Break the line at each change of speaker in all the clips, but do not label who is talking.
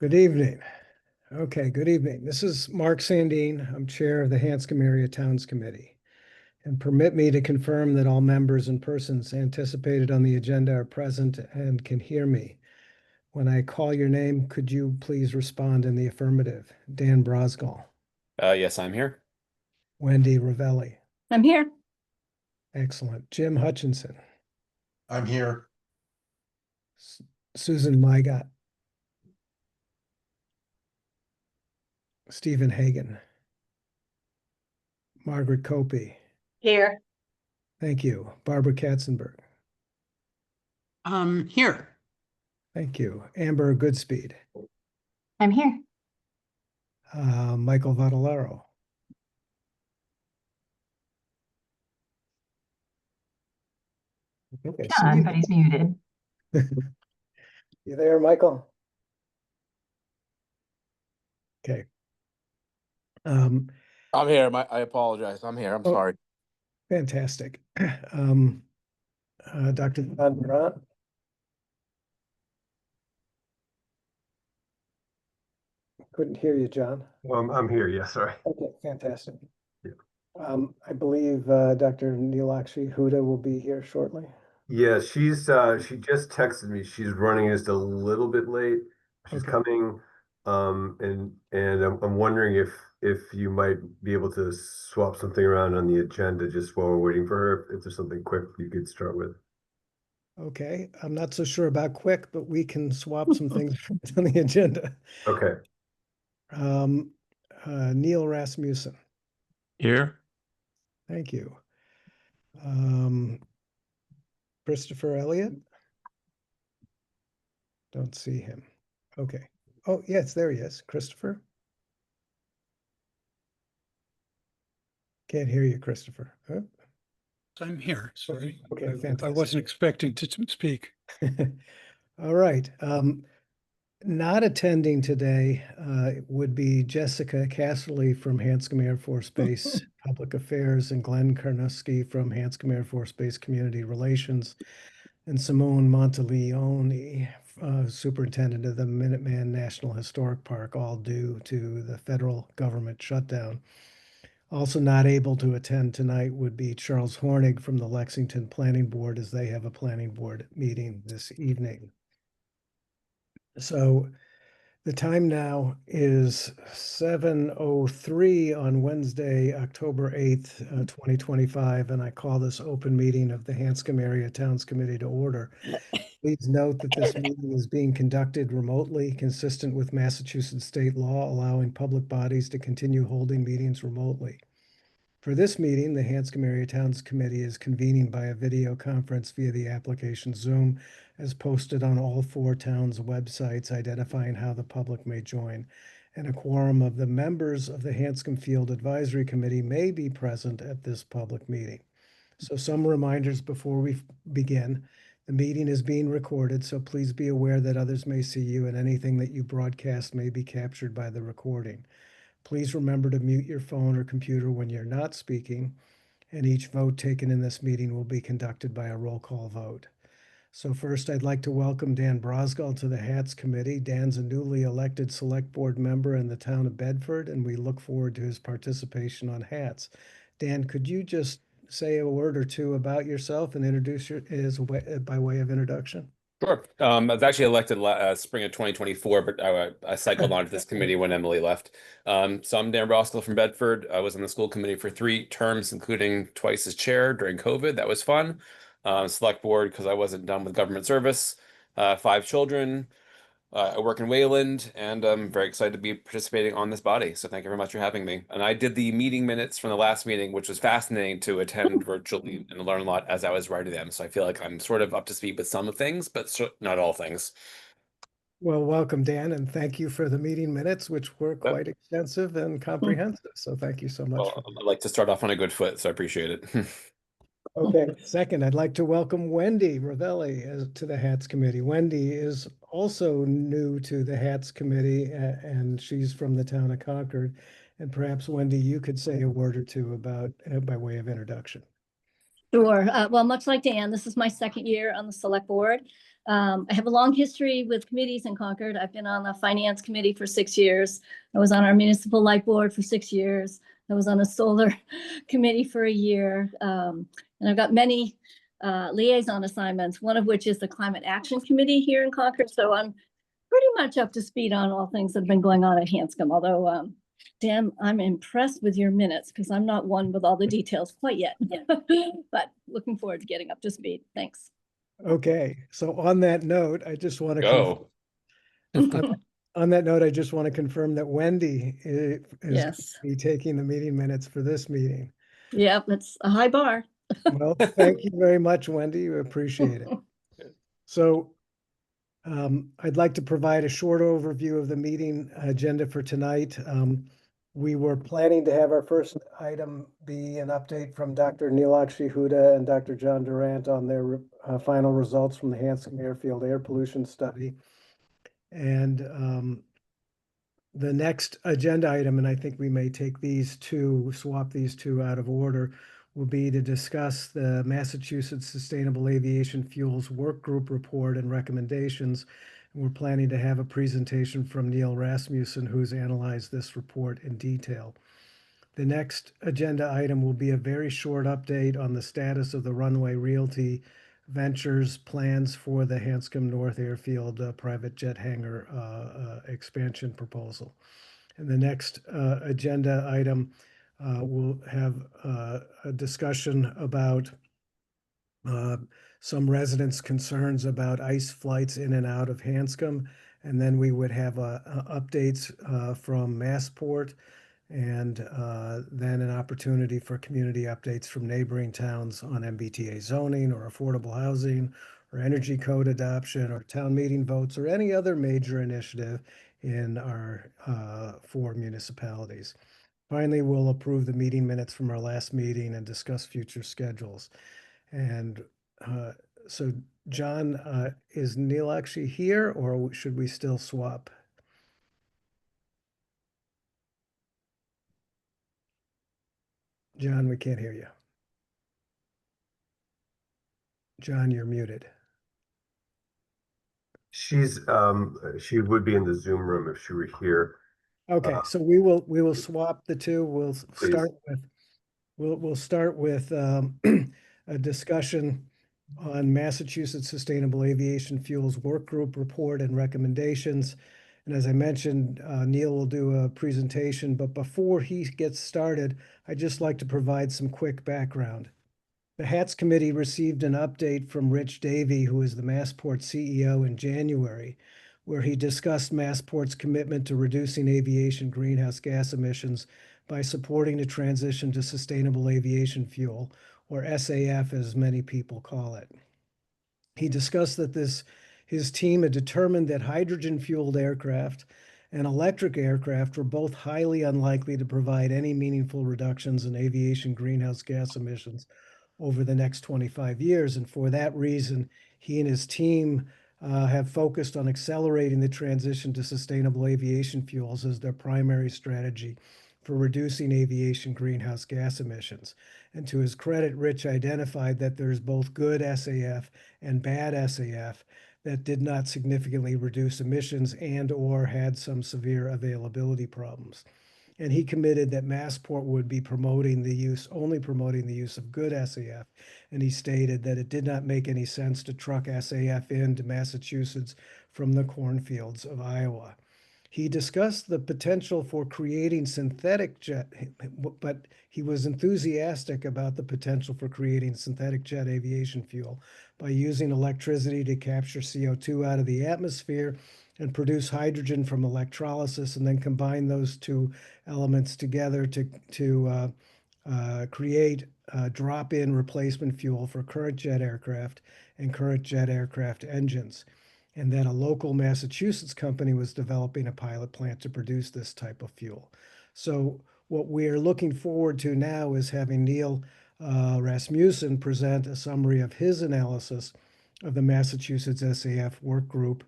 Good evening. Okay, good evening. This is Mark Sandine. I'm Chair of the Hanscom Area Towns Committee. And permit me to confirm that all members and persons anticipated on the agenda are present and can hear me. When I call your name, could you please respond in the affirmative? Dan Brosgall,
Yes, I'm here.
Wendy Ravelli.
I'm here.
Excellent. Jim Hutchinson,
I'm here.
Susan Mygot, Stephen Hagan, Margaret Copey.
Here.
Thank you. Barbara Katzenberg.
Here.
Thank you. Amber Goodspeed.
I'm here.
Michael Vadalero. Okay,
John, but he's muted.
You there, Michael? Okay.
I'm here. I apologize. I'm here. I'm
Oh.
sorry.
Fantastic. Dr. John Durant. Couldn't hear you, John.
I'm here. Yes, sorry.
Okay, fantastic.
Yeah.
I believe Dr. Neelakshi Huda will be here shortly.
Yeah, she just texted me. She's running just a little bit late. She's
Okay.
coming. And I'm wondering if you might be able to swap something around on the agenda just while we're waiting for her. If there's something quick you could start with.
Okay, I'm not so sure about quick, but we can swap some things on the agenda.
Okay.
Neil Rasmussen.
Here.
Thank you. Christopher Elliott. Don't see him. Okay. Oh, yes, there he is. Christopher. Can't hear you, Christopher. Huh?
I'm here, sorry.
Okay,
I
fantastic.
wasn't expecting to speak.
All right. Not attending today would be Jessica Casserly from Hanscom Air Force Base Public Affairs and Glenn Karnowski from Hanscom Air Force Base Community Relations and Simone Monteleone, Superintendent of the Minuteman National Historic Park, all due to the federal government shutdown. Also not able to attend tonight would be Charles Hornig from the Lexington Planning Board, as they have a planning board meeting this evening. So the time now is 7:03 on Wednesday, October 8th, 2025, and I call this open meeting of the Hanscom Area Towns Committee to order. Please note that this meeting is being conducted remotely, consistent with Massachusetts state law allowing public bodies to continue holding meetings remotely. For this meeting, the Hanscom Area Towns Committee is convening by a video conference via the application Zoom, as posted on all four towns' websites, identifying how the public may join. And a quorum of the members of the Hanscom Field Advisory Committee may be present at this public meeting. So some reminders before we begin. The meeting is being recorded, so please be aware that others may see you and anything that you broadcast may be captured by the recording. Please remember to mute your phone or computer when you're not speaking, and each vote taken in this meeting will be conducted by a roll call vote. So first, I'd like to welcome Dan Brosgall to the HATS Committee. Dan's a newly elected Select Board member in the town of Bedford, and we look forward to his participation on HATS. Dan, could you just say a word or two about yourself and introduce by way of introduction?
Sure. I was actually elected spring of 2024, but I cycled onto this committee when Emily left. So I'm Dan Roskell from Bedford. I was on the school committee for 3 terms, including twice as chair during COVID. That was fun. Select board because I wasn't done with government service. 5 children. I work in Wayland, and I'm very excited to be participating on this body. So thank you very much for having me. And I did the meeting minutes from the last meeting, which was fascinating to attend virtually and learn a lot as I was writing them. So I feel like I'm sort of up to speed with some things, but not all things.
Well, welcome, Dan, and thank you for the meeting minutes, which were
Yep.
quite extensive and comprehensive. So thank you so much.
Well, I'd like to start off on a good foot, so I appreciate it.
Okay, second, I'd like to welcome Wendy Ravelli to the HATS Committee. Wendy is also new to the HATS Committee, and she's from the town of Concord. And perhaps, Wendy, you could say a word or two about by way of introduction.
Sure. Well, much like Dan, this is my second year on the select board. I have a long history with committees in Concord. I've been on the finance committee for 6 years. I was on our municipal light board for 6 years. I was on a solar committee for a year. And I've got many liaison assignments, one of which is the Climate Action Committee here in Concord. So I'm pretty much up to speed on all things that have been going on at Hanscom, although Dan, I'm impressed with your minutes because I'm not one with all the details quite yet. But looking forward to getting up to speed. Thanks.
Okay, so on that note, I just want to
Go.
on that note, I just want to confirm that Wendy is
Yes.
be taking the meeting minutes for this meeting.
Yep, it's a high bar.
Well, thank you very much, Wendy. We appreciate it. So I'd like to provide a short overview of the meeting agenda for tonight. We were planning to have our first item be an update from Dr. Neelakshi Huda and Dr. John Durant on their final results from the Hanscom Airfield Air Pollution Study. And the next agenda item, and I think we may swap these two out of order, will be to discuss the Massachusetts Sustainable Aviation Fuels Work Group report and recommendations. And we're planning to have a presentation from Neil Rasmussen, who's analyzed this report in detail. The next agenda item will be a very short update on the status of the Runway Realty Ventures plans for the Hanscom North Airfield private jet hangar expansion proposal. And the next agenda item will have a discussion about some residents' concerns about ICE flights in and out of Hanscom. And then we would have updates from Massport, and then an opportunity for community updates from neighboring towns on MBTA zoning or affordable housing or energy code adoption or town meeting votes or any other major initiative in our 4 municipalities. Finally, we'll approve the meeting minutes from our last meeting and discuss future schedules. And so, John, is Neil actually here, or should we still swap? John, we can't hear you. John, you're muted.
She would be in the Zoom room if she were here.
Okay, so we will swap the two.
Please.
We'll start with a discussion on Massachusetts Sustainable Aviation Fuels Work Group report and recommendations. And as I mentioned, Neil will do a presentation, but before he gets started, I'd just like to provide some quick background. The HATS committee received an update from Rich Davey, who is the Massport CEO, in January, where he discussed Massport's commitment to reducing aviation greenhouse gas emissions by supporting the transition to sustainable aviation fuel, or SAF as many people call it. He discussed that his team had determined that hydrogen-fueled aircraft and electric aircraft were both highly unlikely to provide any meaningful reductions in aviation greenhouse gas emissions over the next 25 years. And for that reason, he and his team have focused on accelerating the transition to sustainable aviation fuels as their primary strategy for reducing aviation greenhouse gas emissions. And to his credit, Rich identified that there's both good SAF and bad SAF that did not significantly reduce emissions and or had some severe availability problems. And he committed that Massport would be only promoting the use of good SAF. And he stated that it did not make any sense to truck SAF into Massachusetts from the cornfields of Iowa. He discussed the potential for creating synthetic jet, but he was enthusiastic about the potential for creating synthetic jet aviation fuel by using electricity to capture CO2 out of the atmosphere and produce hydrogen from electrolysis, and then combine those two elements together to create drop-in replacement fuel for current jet aircraft and current jet aircraft engines. And then a local Massachusetts company was developing a pilot plant to produce this type of fuel. So what we're looking forward to now is having Neil Rasmussen present a summary of his analysis of the Massachusetts SAF work group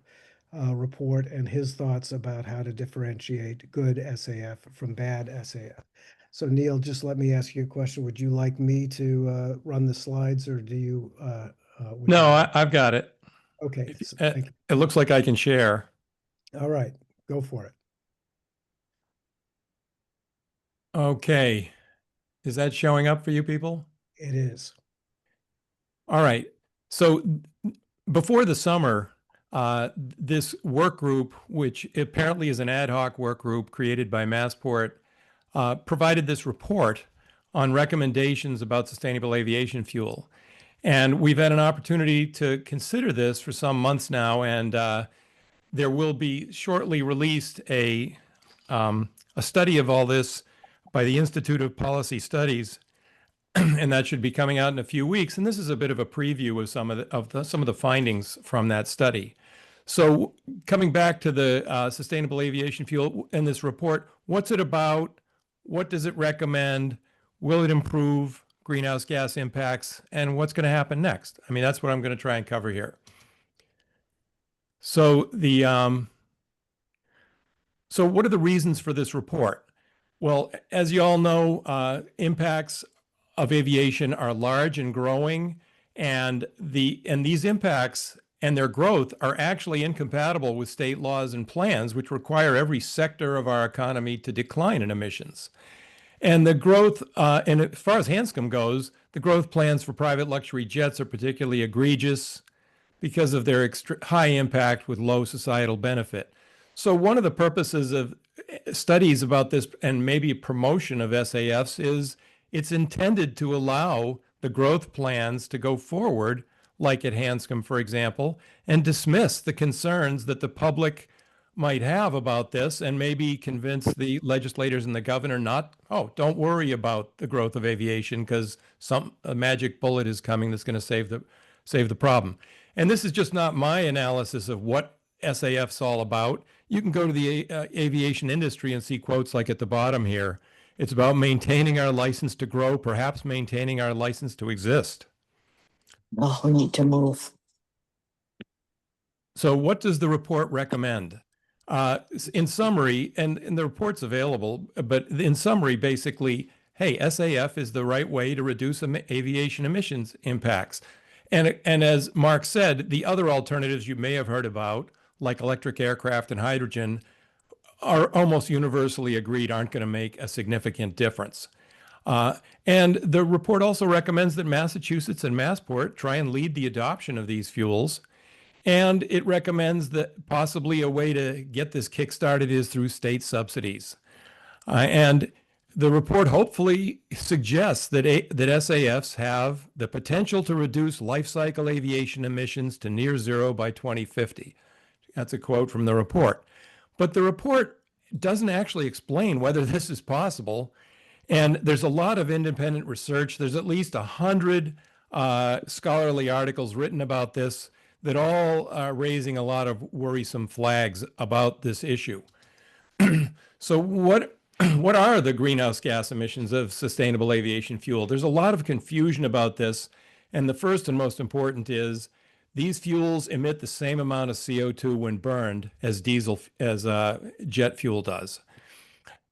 report and his thoughts about how to differentiate good SAF from bad SAF. So Neil, just let me ask you a question. Would you like me to run the slides, or do you? Would
No,
you-
I've got it.
Okay,
It looks like I can share.
all right, go for it.
Okay. Is that showing up for you people?
It is.
All right. So before the summer, this work group, which apparently is an ad hoc work group created by Massport, provided this report on recommendations about sustainable aviation fuel. And we've had an opportunity to consider this for some months now, and there will be shortly released a study of all this by the Institute of Policy Studies, and that should be coming out in a few weeks. And this is a bit of a preview of some of the findings from that study. So coming back to the sustainable aviation fuel in this report, what's it about? What does it recommend? Will it improve greenhouse gas impacts? And what's going to happen next? I mean, that's what I'm going to try and cover here. So so what are the reasons for this report? Well, as you all know, impacts of aviation are large and growing, and these impacts and their growth are actually incompatible with state laws and plans, which require every sector of our economy to decline in emissions. And the growth, and as far as Hanscom goes, the growth plans for private luxury jets are particularly egregious because of their high impact with low societal benefit. So one of the purposes of studies about this and maybe promotion of SAFs is it's intended to allow the growth plans to go forward, like at Hanscom, for example, and dismiss the concerns that the public might have about this and maybe convince the legislators and the governor don't worry about the growth of aviation because a magic bullet is coming that's going to save the problem. And this is just not my analysis of what SAF's all about. You can go to the aviation industry and see quotes like at the bottom here. It's about maintaining our license to grow, perhaps maintaining our license to exist.
Oh, we need to move.
So what does the report recommend? In summary, and the report's available, but in summary, basically, hey, SAF is the right way to reduce aviation emissions impacts. And as Mark said, the other alternatives you may have heard about, like electric aircraft and hydrogen, are almost universally agreed aren't going to make a significant difference. And the report also recommends that Massachusetts and Massport try and lead the adoption of these fuels. And it recommends that possibly a way to get this kickstarted is through state subsidies. And the report hopefully suggests that SAFs have the potential to reduce life cycle aviation emissions to near zero by 2050. That's a quote from the report. But the report doesn't actually explain whether this is possible. And there's a lot of independent research. There's at least 100 scholarly articles written about this that all are raising a lot of worrisome flags about this issue. So what are the greenhouse gas emissions of sustainable aviation fuel? There's a lot of confusion about this. And the first and most important is these fuels emit the same amount of CO2 when burned as jet fuel does.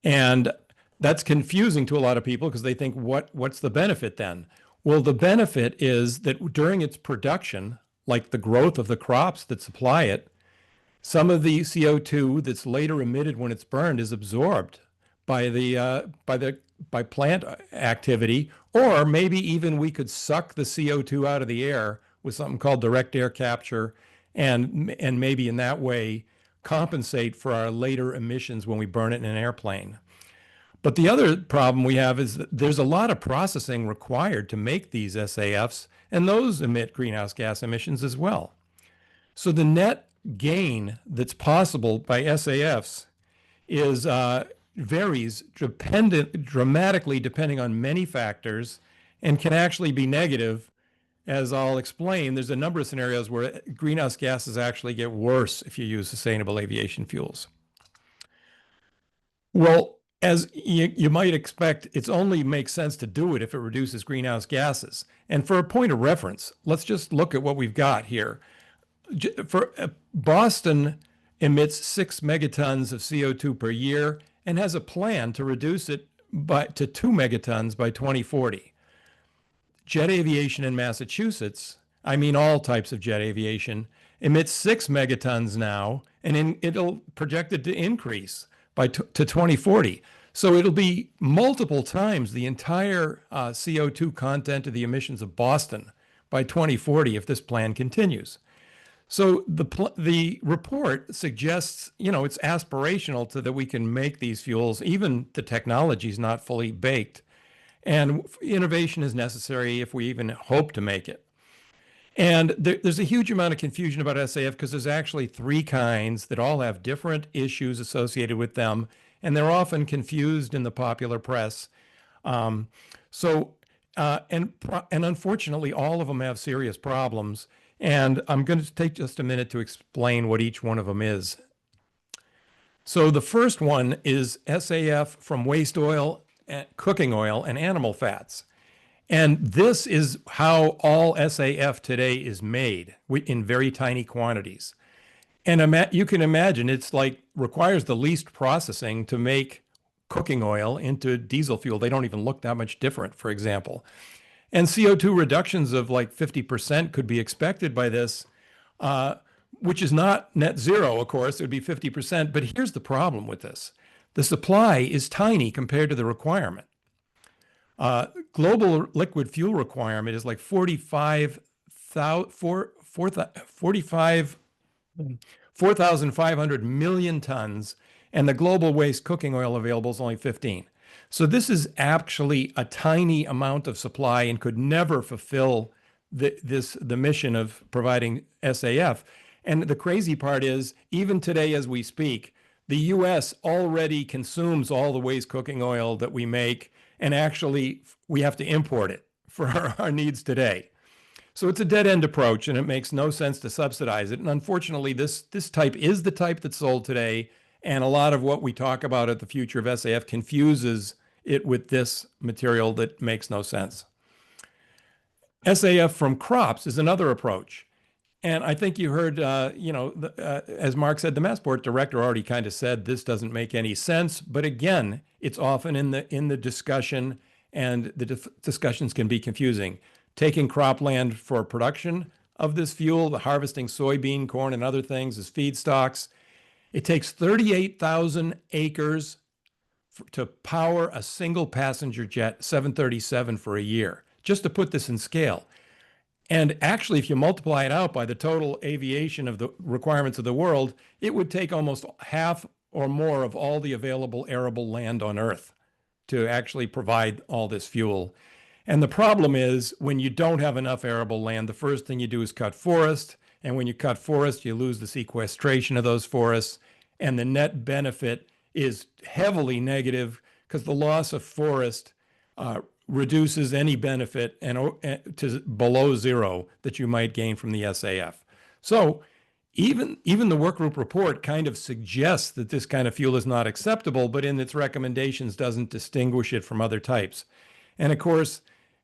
And that's confusing to a lot of people because they think, what's the benefit then? Well, the benefit is that during its production, like the growth of the crops that supply it, some of the CO2 that's later emitted when it's burned is absorbed by plant activity, or maybe even we could suck the CO2 out of the air with something called direct air capture, and maybe in that way compensate for our later emissions when we burn it in an airplane. But the other problem we have is that there's a lot of processing required to make these SAFs, and those emit greenhouse gas emissions as well. So the net gain that's possible by SAFs is varies dramatically depending on many factors and can actually be negative. As I'll explain, there's a number of scenarios where greenhouse gases actually get worse if you use sustainable aviation fuels. Well, as you might expect, it only makes sense to do it if it reduces greenhouse gases. And for a point of reference, let's just look at what we've got here. For Boston emits 6 megatons of CO2 per year and has a plan to reduce it to 2 megatons by 2040. Jet aviation in Massachusetts, I mean all types of jet aviation, emits 6 megatons now, and it'll projected to increase to 2040. So it'll be multiple times the entire CO2 content of the emissions of Boston by 2040 if this plan continues. So the report suggests, it's aspirational that we can make these fuels, even the technology is not fully baked. And innovation is necessary if we even hope to make it. And there's a huge amount of confusion about SAF because there's actually 3 kinds that all have different issues associated with them, and they're often confused in the popular press. And unfortunately, all of them have serious problems. And I'm going to take just a minute to explain what each one of them is. So the first one is SAF from waste oil, cooking oil, and animal fats. And this is how all SAF today is made in very tiny quantities. And you can imagine it's requires the least processing to make cooking oil into diesel fuel. They don't even look that much different, for example. And CO2 reductions of 50% could be expected by this, which is not net zero, of course. It would be 50%. But here's the problem with this. The supply is tiny compared to the requirement. Global liquid fuel requirement is 4,500 million tons, and the global waste cooking oil available is only 15. So this is actually a tiny amount of supply and could never fulfill the mission of providing SAF. And the crazy part is, even today as we speak, the US already consumes all the waste cooking oil that we make, and actually we have to import it for our needs today. So it's a dead-end approach, and it makes no sense to subsidize it. And unfortunately, this type is the type that's sold today, and a lot of what we talk about at the future of SAF confuses it with this material that makes no sense. SAF from crops is another approach. And I think you heard, as Mark said, the Massport director already kind of said this doesn't make any sense. But again, it's often in the discussion, and the discussions can be confusing. Taking cropland for production of this fuel, the harvesting soybean, corn, and other things as feedstocks. It takes 38,000 acres to power a single passenger jet 737 for a year, just to put this in scale. And actually, if you multiply it out by the total aviation of the requirements of the world, it would take almost half or more of all the available arable land on Earth to actually provide all this fuel. And the problem is, when you don't have enough arable land, the first thing you do is cut forest. And when you cut forest, you lose the sequestration of those forests. And the net benefit is heavily negative because the loss of forest reduces any benefit to below zero that you might gain from the SAF. So even the workgroup report kind of suggests that this kind of fuel is not acceptable, but in its recommendations doesn't distinguish it from other types. And of course,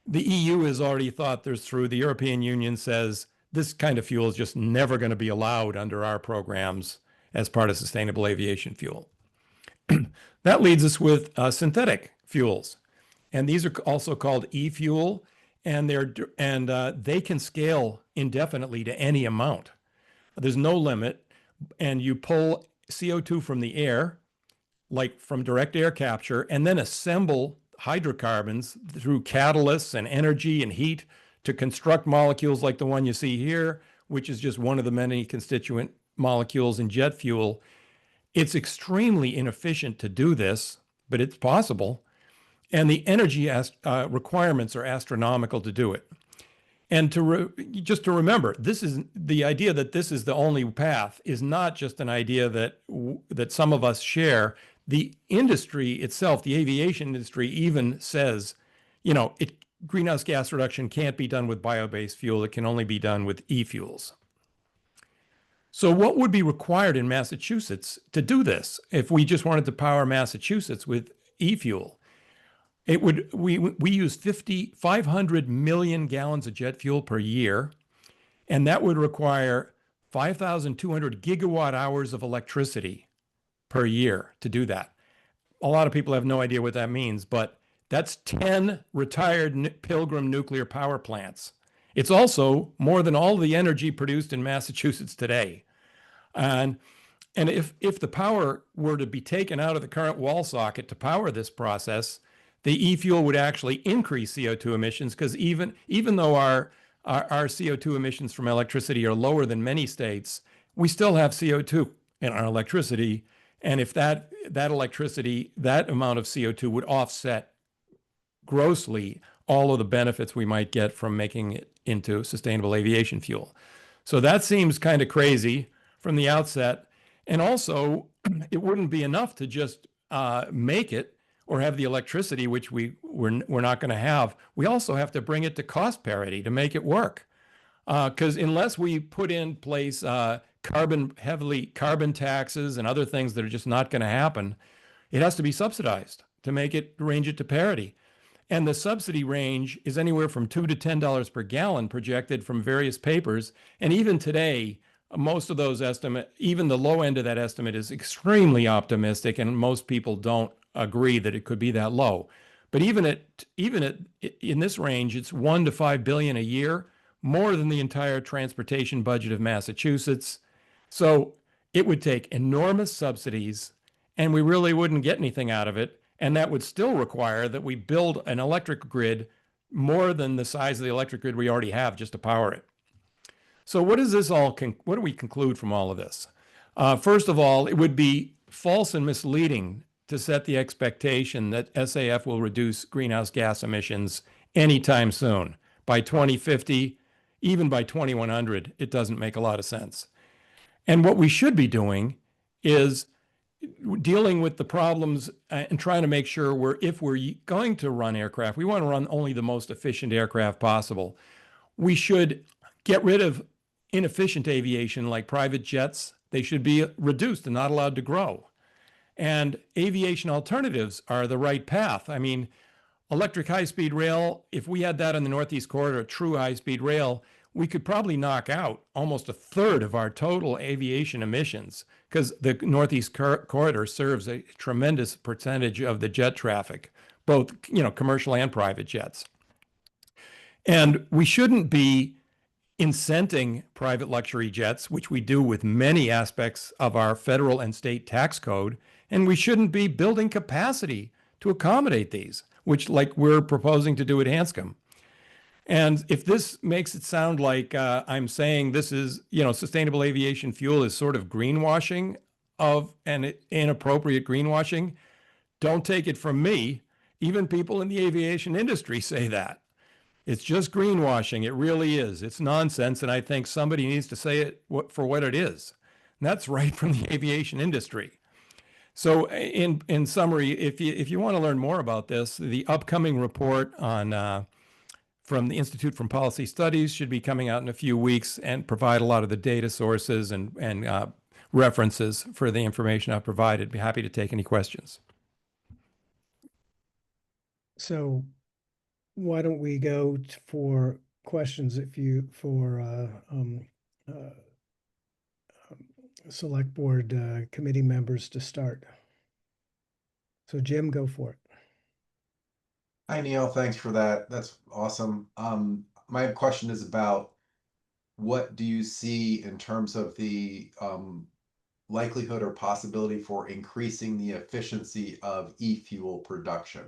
the EU has already thought this through. The European Union says this kind of fuel is just never going to be allowed under our programs as part of sustainable aviation fuel. That leads us with synthetic fuels. And these are also called e-fuel, and they can scale indefinitely to any amount. There's no limit, and you pull CO2 from the air, like from direct air capture, and then assemble hydrocarbons through catalysts and energy and heat to construct molecules like the one you see here, which is just one of the many constituent molecules in jet fuel. It's extremely inefficient to do this, but it's possible. And the energy requirements are astronomical to do it. And just to remember, this is the idea that this is the only path is not just an idea that some of us share. The industry itself, the aviation industry, even says, greenhouse gas reduction can't be done with bio-based fuel. It can only be done with e-fuels. So what would be required in Massachusetts to do this if we just wanted to power Massachusetts with e-fuel? We use 500 million gallons of jet fuel per year, and that would require 5,200 gigawatt hours of electricity per year to do that. A lot of people have no idea what that means, but that's 10 retired Pilgrim nuclear power plants. It's also more than all the energy produced in Massachusetts today. And if the power were to be taken out of the current wall socket to power this process, the e-fuel would actually increase CO2 emissions, because even though our CO2 emissions from electricity are lower than many states, we still have CO2 in our electricity. And if that electricity, that amount of CO2 would offset grossly all of the benefits we might get from making it into sustainable aviation fuel. So that seems kind of crazy from the outset. And also, it wouldn't be enough to just make it or have the electricity, which we're not going to have. We also have to bring it to cost parity to make it work. Because unless we put in place carbon taxes and other things that are just not going to happen, it has to be subsidized to make it range it to parity. And the subsidy range is anywhere from $2 to $10 per gallon projected from various papers. And even today, most of those estimates, even the low end of that estimate, is extremely optimistic, and most people don't agree that it could be that low. But even in this range, it's $1 to $5 billion a year, more than the entire transportation budget of Massachusetts. So it would take enormous subsidies, and we really wouldn't get anything out of it. And that would still require that we build an electric grid more than the size of the electric grid we already have just to power it. So what do we conclude from all of this? First of all, it would be false and misleading to set the expectation that SAF will reduce greenhouse gas emissions anytime soon. By 2050, even by 2100, it doesn't make a lot of sense. And what we should be doing is dealing with the problems and trying to make sure if we're going to run aircraft, we want to run only the most efficient aircraft possible. We should get rid of inefficient aviation like private jets. They should be reduced and not allowed to grow. And aviation alternatives are the right path. I mean, electric high-speed rail, if we had that in the Northeast Corridor, true high-speed rail, we could probably knock out almost a third of our total aviation emissions, because the Northeast Corridor serves a tremendous percentage of the jet traffic, both commercial and private jets. And we shouldn't be incenting private luxury jets, which we do with many aspects of our federal and state tax code, and we shouldn't be building capacity to accommodate these, which like we're proposing to do at Hanscom. And if this makes it sound like I'm saying this is, sustainable aviation fuel is sort of greenwashing and inappropriate greenwashing, don't take it from me. Even people in the aviation industry say that. It's just greenwashing. It really is. It's nonsense. And I think somebody needs to say it for what it is. And that's right from the aviation industry. So in summary, if you want to learn more about this, the upcoming report from the Institute for Policy Studies should be coming out in a few weeks and provide a lot of the data sources and references for the information I've provided. Be happy to take any questions.
So why don't we go for questions for select board committee members to start. So Jim, go for it.
Hi, Neil. Thanks for that. That's awesome. My question is about what do you see in terms of the likelihood or possibility for increasing the efficiency of e-fuel production?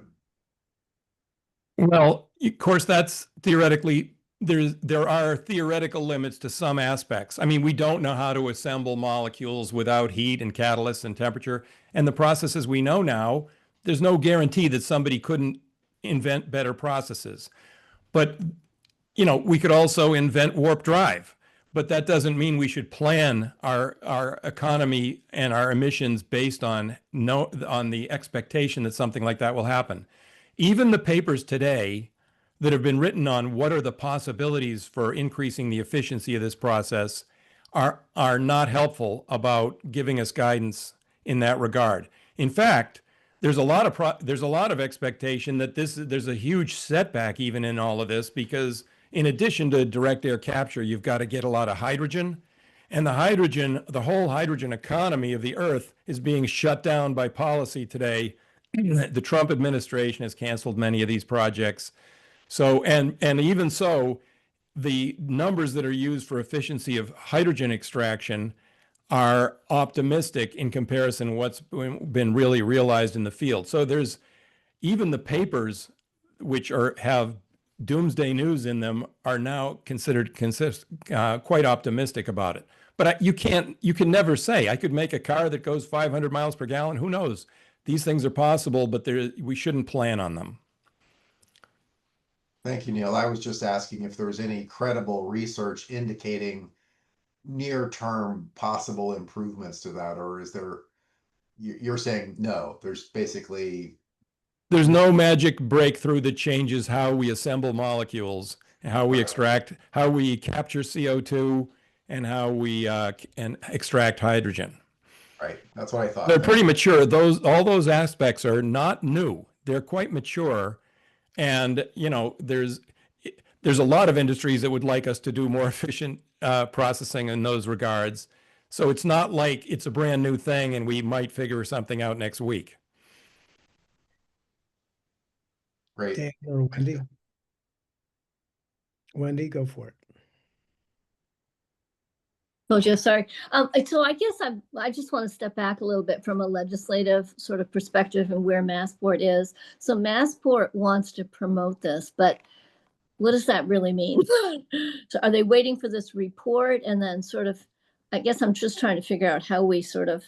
Well, of course, that's theoretically, there are theoretical limits to some aspects. I mean, we don't know how to assemble molecules without heat and catalysts and temperature. And the processes we know now, there's no guarantee that somebody couldn't invent better processes. But, we could also invent warp drive. But that doesn't mean we should plan our economy and our emissions based on the expectation that something like that will happen. Even the papers today that have been written on what are the possibilities for increasing the efficiency of this process are not helpful about giving us guidance in that regard. In fact, there's a lot of expectation that there's a huge setback even in all of this, because in addition to direct air capture, you've got to get a lot of hydrogen, And the whole hydrogen economy of the earth is being shut down by policy today. The Trump administration has canceled many of these projects. So, and even so, the numbers that are used for efficiency of hydrogen extraction are optimistic in comparison to what's been really realized in the field. So there's even the papers which have doomsday news in them are now considered quite optimistic about it. But you can never say. I could make a car that goes 500 miles per gallon. Who knows? These things are possible, but we shouldn't plan on them.
Thank you, Neil. I was just asking if there was any credible research indicating near-term possible improvements to that, or is there, you're saying no, there's basically.
There's no magic breakthrough that changes how we assemble molecules, how we extract, how we capture CO2, and how we and extract hydrogen.
Right, that's what I thought.
They're pretty mature. All those aspects are not new. They're quite mature. And, you know, there's a lot of industries that would like us to do more efficient processing in those regards. So it's not like it's a brand new thing and we might figure something out next week.
Great.
Dan or Wendy? Wendy, go for it.
Oh, Jeff, sorry. So I guess I just want to step back a little bit from a legislative sort of perspective and where Massport is. So Massport wants to promote this, but what does that really mean? So are they waiting for this report and then sort of, I guess I'm just trying to figure out how we sort of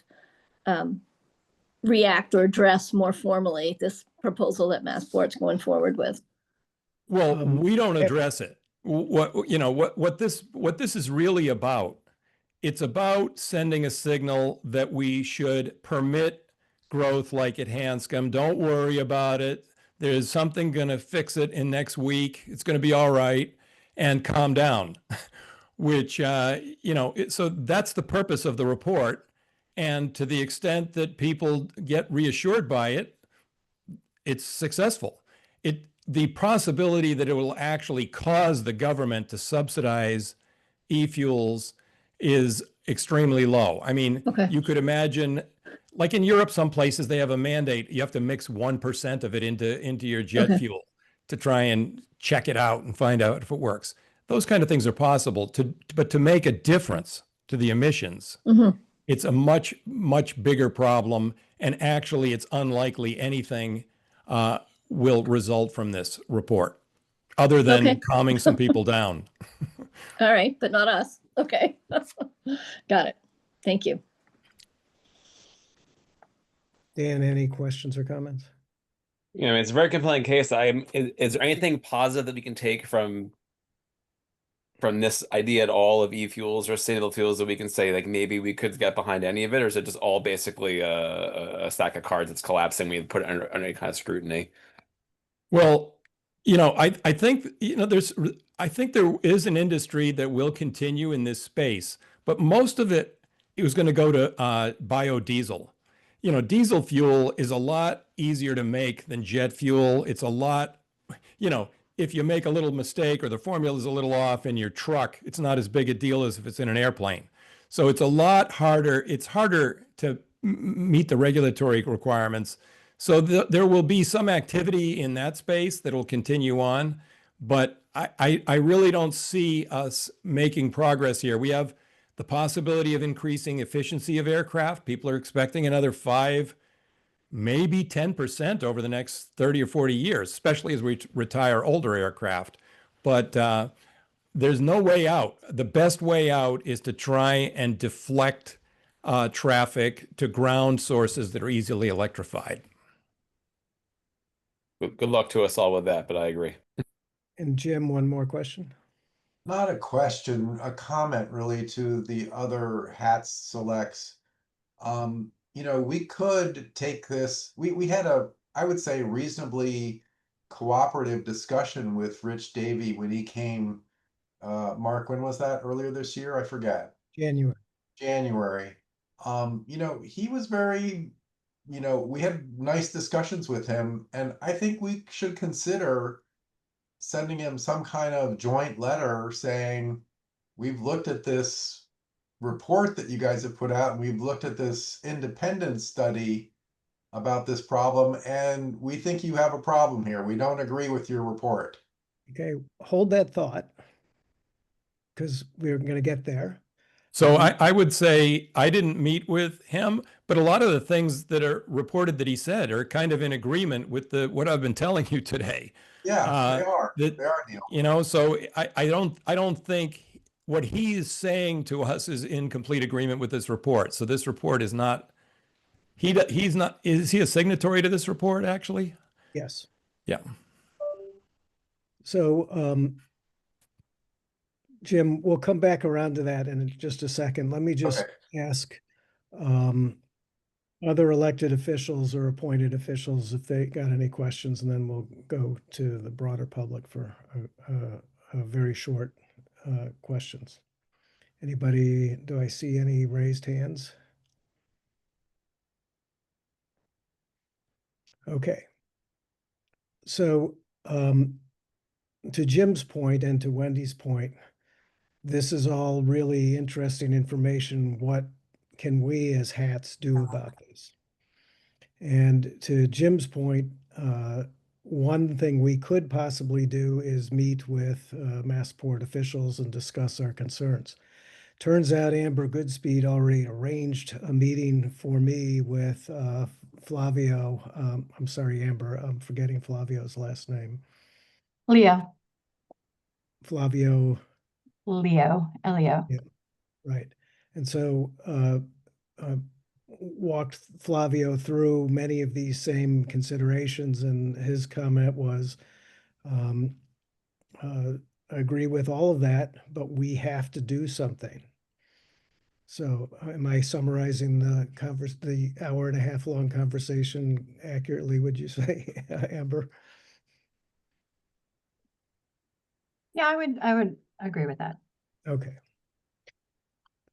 react or address more formally this proposal that Massport's going forward with.
Well, we don't address it. What this is really about. It's about sending a signal that we should permit growth like at Hanscom. Don't worry about it. There's something going to fix it in next week. It's going to be all right, and calm down. Which, so that's the purpose of the report. And to the extent that people get reassured by it, it's successful. The possibility that it will actually cause the government to subsidize e-fuels is extremely low. I mean, You could imagine, like in Europe, some places they have a mandate. You have to mix 1% of it into your jet fuel to try and check it out and find out if it works. Those kind of things are possible. But to make a difference to the emissions, it's a much, much bigger problem. And actually, it's unlikely anything will result from this report, other than calming some people down.
All right, but not us. Okay. Got it. Thank you.
Dan, any questions or comments?
Yeah, I mean, it's a very compelling case. Is there anything positive that we can take from this idea at all of e-fuels or sustainable fuels that we can say, like, maybe we could get behind any of it, or is it just all basically a stack of cards that's collapsing? We put it under any kind of scrutiny.
Well, I think, I think there is an industry that will continue in this space, but most of it was going to go to biodiesel. Diesel fuel is a lot easier to make than jet fuel. It's a lot, if you make a little mistake or the formula is a little off in your truck, it's not as big a deal as if it's in an airplane. So it's a lot harder. It's harder to meet the regulatory requirements. So there will be some activity in that space that will continue on, but I really don't see us making progress here. We have the possibility of increasing efficiency of aircraft. People are expecting another 5, maybe 10% over the next 30 or 40 years, especially as we retire older aircraft. But there's no way out. The best way out is to try and deflect traffic to ground sources that are easily electrified.
Good luck to us all with that, but I agree.
And Jim, one more question.
Not a question, a comment really to the other hats selects. We could take this, we had I would say, reasonably cooperative discussion with Rich Davey when he came, Mark, when was that? Earlier this year? I forget.
January.
He was very, we had nice discussions with him, and I think we should consider sending him some kind of joint letter saying, we've looked at this, report that you guys have put out, and we've looked at this independent study about this problem, and we think you have a problem here. We don't agree with your report.
Okay, hold that thought, because we're going to get there.
So I would say I didn't meet with him, but a lot of the things that are reported that he said are kind of in agreement with what I've been telling you today.
Yeah, they are.
That,
They are, Neil.
you know, so I don't think what he's saying to us is in complete agreement with this report. So this report is not, he's not, is he a signatory to this report actually?
Yes.
Yeah.
So, Jim, we'll come back around to that in just a second. Let me just
Okay.
ask other elected officials or appointed officials if they got any questions, and then we'll go to the broader public for a very short questions. Anybody, do I see any raised hands? Okay. So to Jim's point and to Wendy's point, this is all really interesting information. What can we as hats do about this? And to Jim's point, one thing we could possibly do is meet with Massport officials and discuss our concerns. Turns out Amber Goodspeed already arranged a meeting for me with Flavio. I'm sorry, Amber, I'm forgetting Flavio's last name.
Leo,
Flavio.
Elio.
Yeah, right. And so walked Flavio through many of these same considerations, and his comment was, I agree with all of that, but we have to do something. So am I summarizing the hour and a half long conversation accurately, would you say, Amber?
Yeah, I would agree with that.
Okay.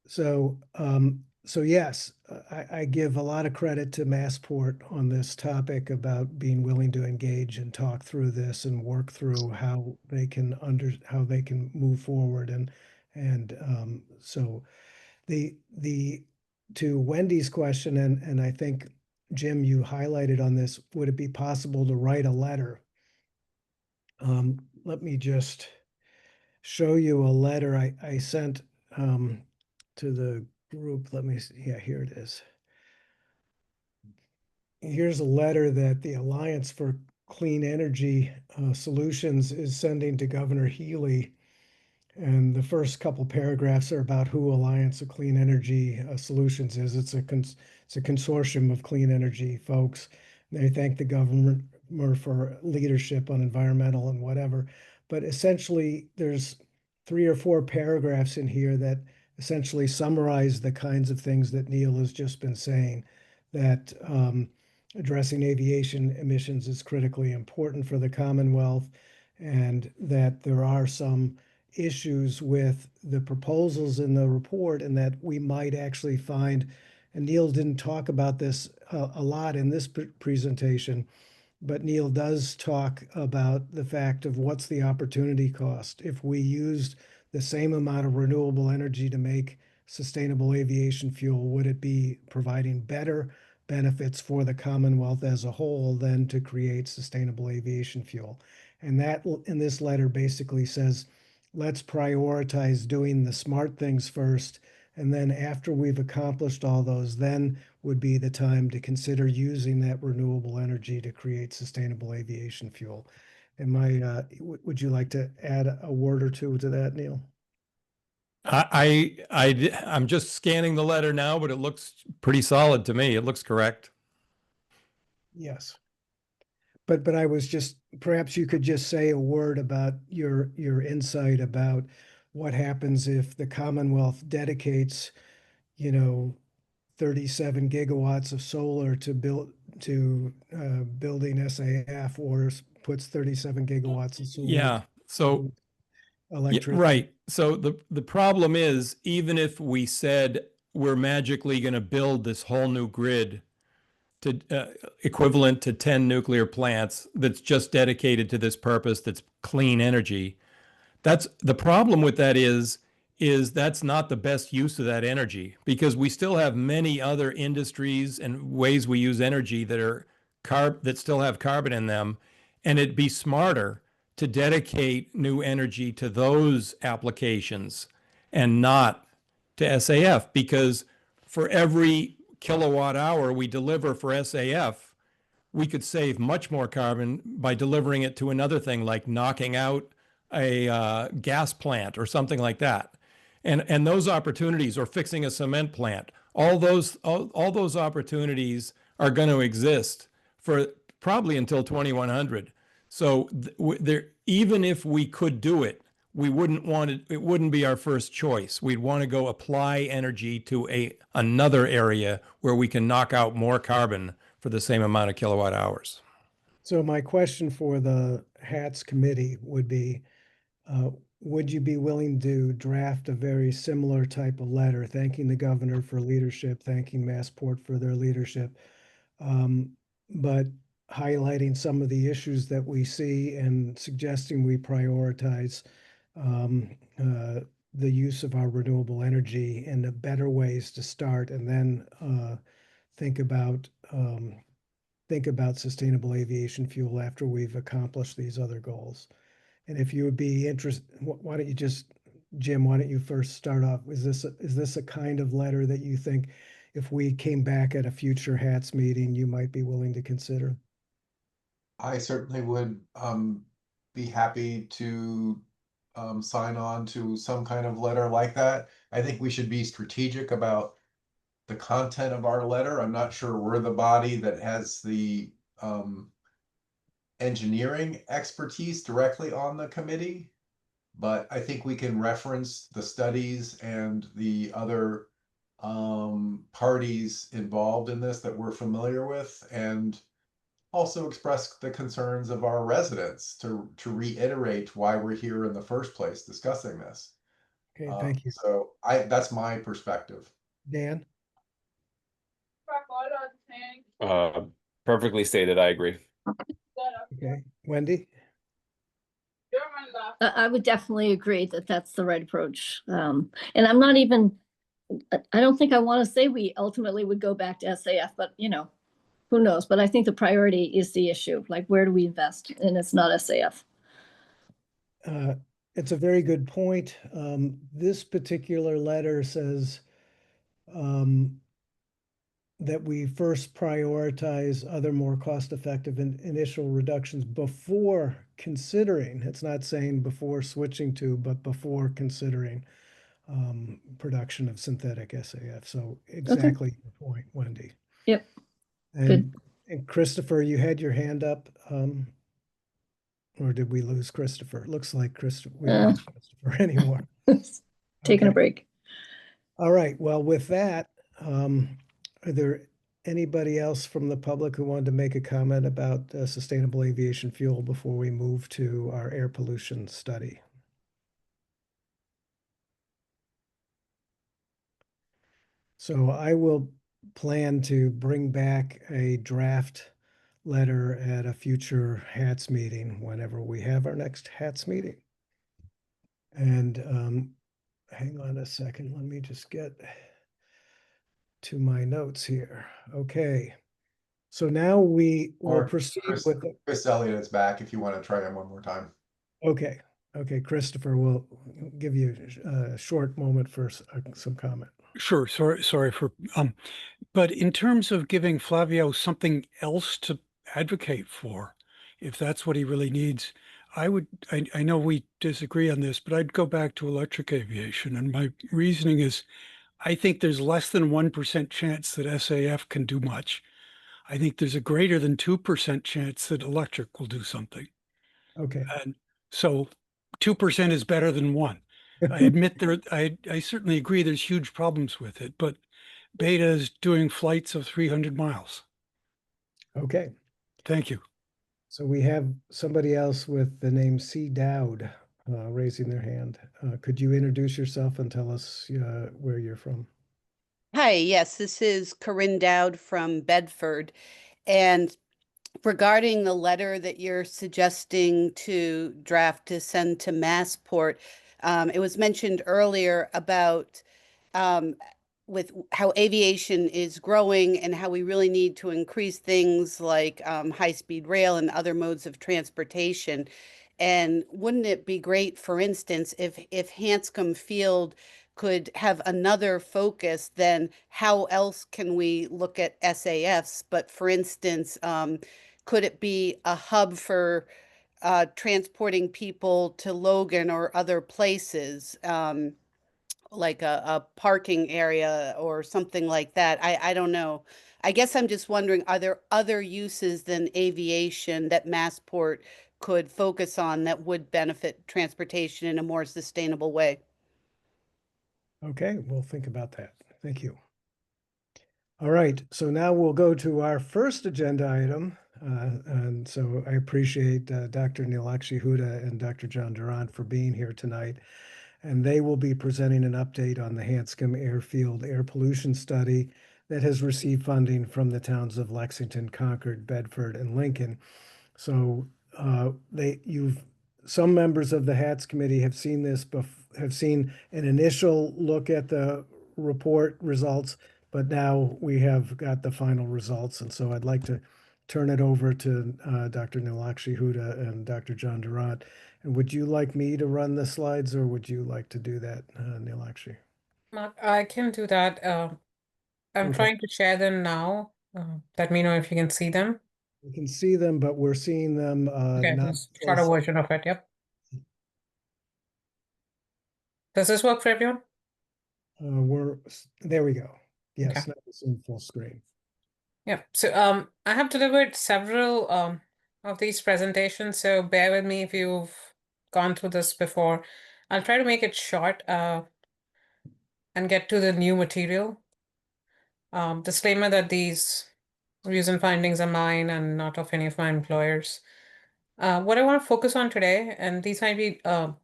So, so yes, I give a lot of credit to Massport on this topic about being willing to engage and talk through this and work through how they can move forward. And so to Wendy's question, and I think, Jim, you highlighted on this, would it be possible to write a letter? Let me just show you a letter I sent to the group. Let me see. Yeah, here it is. Here's a letter that the Alliance for Clean Energy Solutions is sending to Governor Healy. And the first couple paragraphs are about who Alliance of Clean Energy Solutions is. It's a consortium of clean energy folks. They thank the government for leadership on environmental and whatever. But essentially, there's 3 or 4 paragraphs in here that essentially summarize the kinds of things that Neil has just been saying, that addressing aviation emissions is critically important for the Commonwealth, and that there are some issues with the proposals in the report, and that we might actually find, and Neil didn't talk about this a lot in this presentation, but Neil does talk about the fact of what's the opportunity cost. If we used the same amount of renewable energy to make sustainable aviation fuel, would it be providing better benefits for the Commonwealth as a whole than to create sustainable aviation fuel? And that in this letter basically says, let's prioritize doing the smart things first. And then after we've accomplished all those, then would be the time to consider using that renewable energy to create sustainable aviation fuel. Would you like to add a word or two to that, Neil?
I'm just scanning the letter now, but it looks pretty solid to me. It looks correct.
Yes. But I was just, perhaps you could just say a word about your insight about what happens if the Commonwealth dedicates, 37 gigawatts of solar to building SAF, or puts 37 gigawatts of solar.
Yeah. So
electricity.
Yeah, right. So the problem is, even if we said we're magically going to build this whole new grid to equivalent to 10 nuclear plants that's just dedicated to this purpose, that's clean energy, that's the problem with that is is that's not the best use of that energy, because we still have many other industries and ways we use energy that are that still have carbon in them. And it'd be smarter to dedicate new energy to those applications and not to SAF, because for every kilowatt hour we deliver for SAF, we could save much more carbon by delivering it to another thing, like knocking out a gas plant or something like that. And those opportunities, or fixing a cement plant, all those opportunities are going to exist for probably until 2100. So there, even if we could do it, we wouldn't want it. It wouldn't be our first choice. We'd want to go apply energy to another area where we can knock out more carbon for the same amount of kilowatt hours.
So my question for the HATS committee would be, would you be willing to draft a very similar type of letter, thanking the governor for leadership, thanking Massport for their leadership, but highlighting some of the issues that we see and suggesting we prioritize the use of our renewable energy and the better ways to start, and then think about sustainable aviation fuel after we've accomplished these other goals. And if you would be interested, why don't you just, Jim, why don't you first start off? Is this a kind of letter that you think if we came back at a future HATS meeting, you might be willing to consider?
I certainly would be happy to sign on to some kind of letter like that. I think we should be strategic about the content of our letter. I'm not sure we're the body that has the engineering expertise directly on the committee, but I think we can reference the studies and the other parties involved in this that we're familiar with, and also express the concerns of our residents to reiterate why we're here in the first place discussing this.
Okay, thank you.
So that's my perspective.
Dan?
Perfectly stated. I agree.
Okay, Wendy?
I would definitely agree that that's the right approach. And I'm not even, I don't think I want to say we ultimately would go back to SAF, but who knows? But I think the priority is the issue. Like, where do we invest? And it's not SAF.
It's a very good point. This particular letter says that we first prioritize other more cost-effective initial reductions before considering, it's not saying before switching to, but before considering production of synthetic SAF. So exactly your point, Wendy.
Yep.
And Christopher, you had your hand up, or did we lose Christopher? It looks like we don't have Christopher anymore.
Taking a break.
All right. Well, with that, are there anybody else from the public who wanted to make a comment about sustainable aviation fuel before we move to our air pollution study? So I will plan to bring back a draft letter at a future HATS meeting whenever we have our next HATS meeting. And hang on a second, let me just get to my notes here. Okay. So now we will proceed with
Chris Elliott is back if you want to try him one more time.
Okay. Okay, Christopher, we'll give you a short moment for some comment.
Sure. Sorry for, but in terms of giving Flavio something else to advocate for, if that's what he really needs, I know we disagree on this, but I'd go back to electric aviation. And my reasoning is, I think there's less than 1% chance that SAF can do much. I think there's a greater than 2% chance that electric will do something.
Okay.
And so 2% is better than 1. I admit I certainly agree there's huge problems with it, but Beta is doing flights of 300 miles.
Okay.
Thank you.
So we have somebody else with the name C. Dowd raising their hand. Could you introduce yourself and tell us where you're from?
Hi, yes, this is Corinne Dowd from Bedford. And regarding the letter that you're suggesting to draft to send to Massport, It was mentioned earlier about with how aviation is growing and how we really need to increase things like high-speed rail and other modes of transportation. And wouldn't it be great, for instance, if Hanscom Field could have another focus, then how else can we look at SAFs? But for instance, could it be a hub for transporting people to Logan or other places? Like a parking area or something like that. I don't know. I guess I'm just wondering, are there other uses than aviation that Massport could focus on that would benefit transportation in a more sustainable way?
Okay, we'll think about that. Thank you. All right, so now we'll go to our first agenda item. And so I appreciate Dr. Neelakshi Huda and Dr. John Durant for being here tonight. And they will be presenting an update on the Hanscom Airfield Air Pollution Study that has received funding from the towns of Lexington, Concord, Bedford, and Lincoln. So some members of the HATS committee have seen this, have seen an initial look at the report results, but now we have got the final results. And so I'd like to turn it over to Dr. Neelakshi Huda and Dr. John Durant. And would you like me to run the slides, or would you like to do that, Neelakshi?
Mark, I can do that. I'm
Okay.
trying to share them now. Let me know if you can see them.
We can see them, but we're seeing them
Okay,
not.
this shorter version of it. Yep. Does this work for everyone?
There we go. Yes,
Okay.
now it's in full screen.
Yeah. So I have delivered several of these presentations, so bear with me if you've gone through this before. I'll try to make it short and get to the new material. Disclaimer that these views and findings are mine and not of any of my employers. What I want to focus on today, and these might be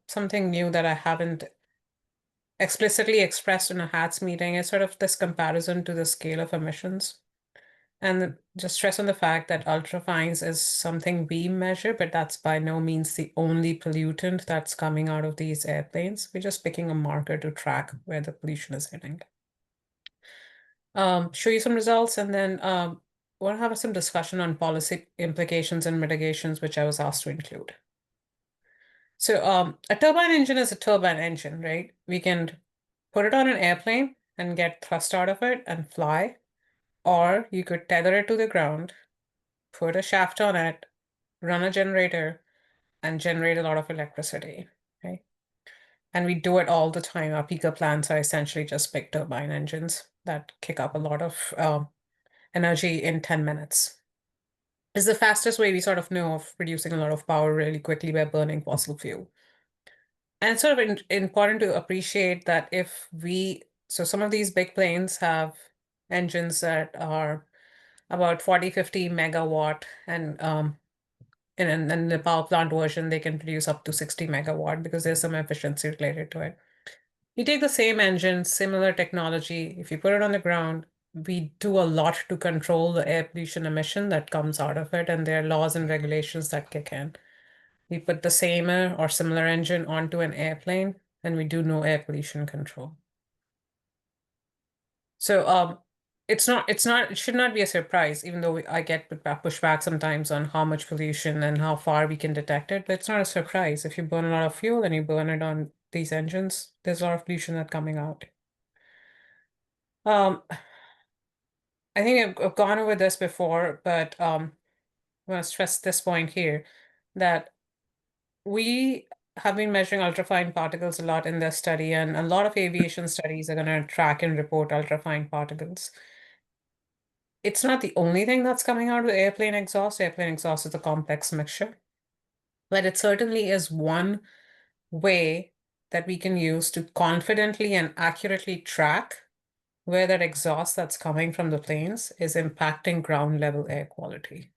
something new that I haven't explicitly expressed in a HATS meeting, is sort of this comparison to the scale of emissions. And just stress on the fact that ultrafines is something we measure, but that's by no means the only pollutant that's coming out of these airplanes. We're just picking a marker to track where the pollution is hitting. Show you some results, and then want to have some discussion on policy implications and mitigations, which I was asked to include. So a turbine engine is a turbine engine, right? We can put it on an airplane and get thrust out of it and fly, or you could tether it to the ground, put a shaft on it, run a generator, and generate a lot of electricity, right? And we do it all the time. Our peaker plants are essentially just big turbine engines that kick up a lot of energy in 10 minutes. It's the fastest way we sort of know of producing a lot of power really quickly by burning fossil fuel. And it's sort of important to appreciate that so some of these big planes have engines that are about 40, 50 megawatt, and in the power plant version, they can produce up to 60 megawatt because there's some efficiency related to it. You take the same engine, similar technology, if you put it on the ground, we do a lot to control the air pollution emission that comes out of it, and there are laws and regulations that kick in. We put the same or similar engine onto an airplane, and we do no air pollution control. So it should not be a surprise, even though I get pushback sometimes on how much pollution and how far we can detect it, but it's not a surprise. If you burn a lot of fuel and you burn it on these engines, there's a lot of pollution that's coming out. I think I've gone over this before, but I want to stress this point here, that we have been measuring ultrafine particles a lot in this study, and a lot of aviation studies are going to track and report ultrafine particles. It's not the only thing that's coming out of the airplane exhaust. Airplane exhaust is a complex mixture, but it certainly is one way that we can use to confidently and accurately track where that exhaust that's coming from the planes is impacting ground level air quality.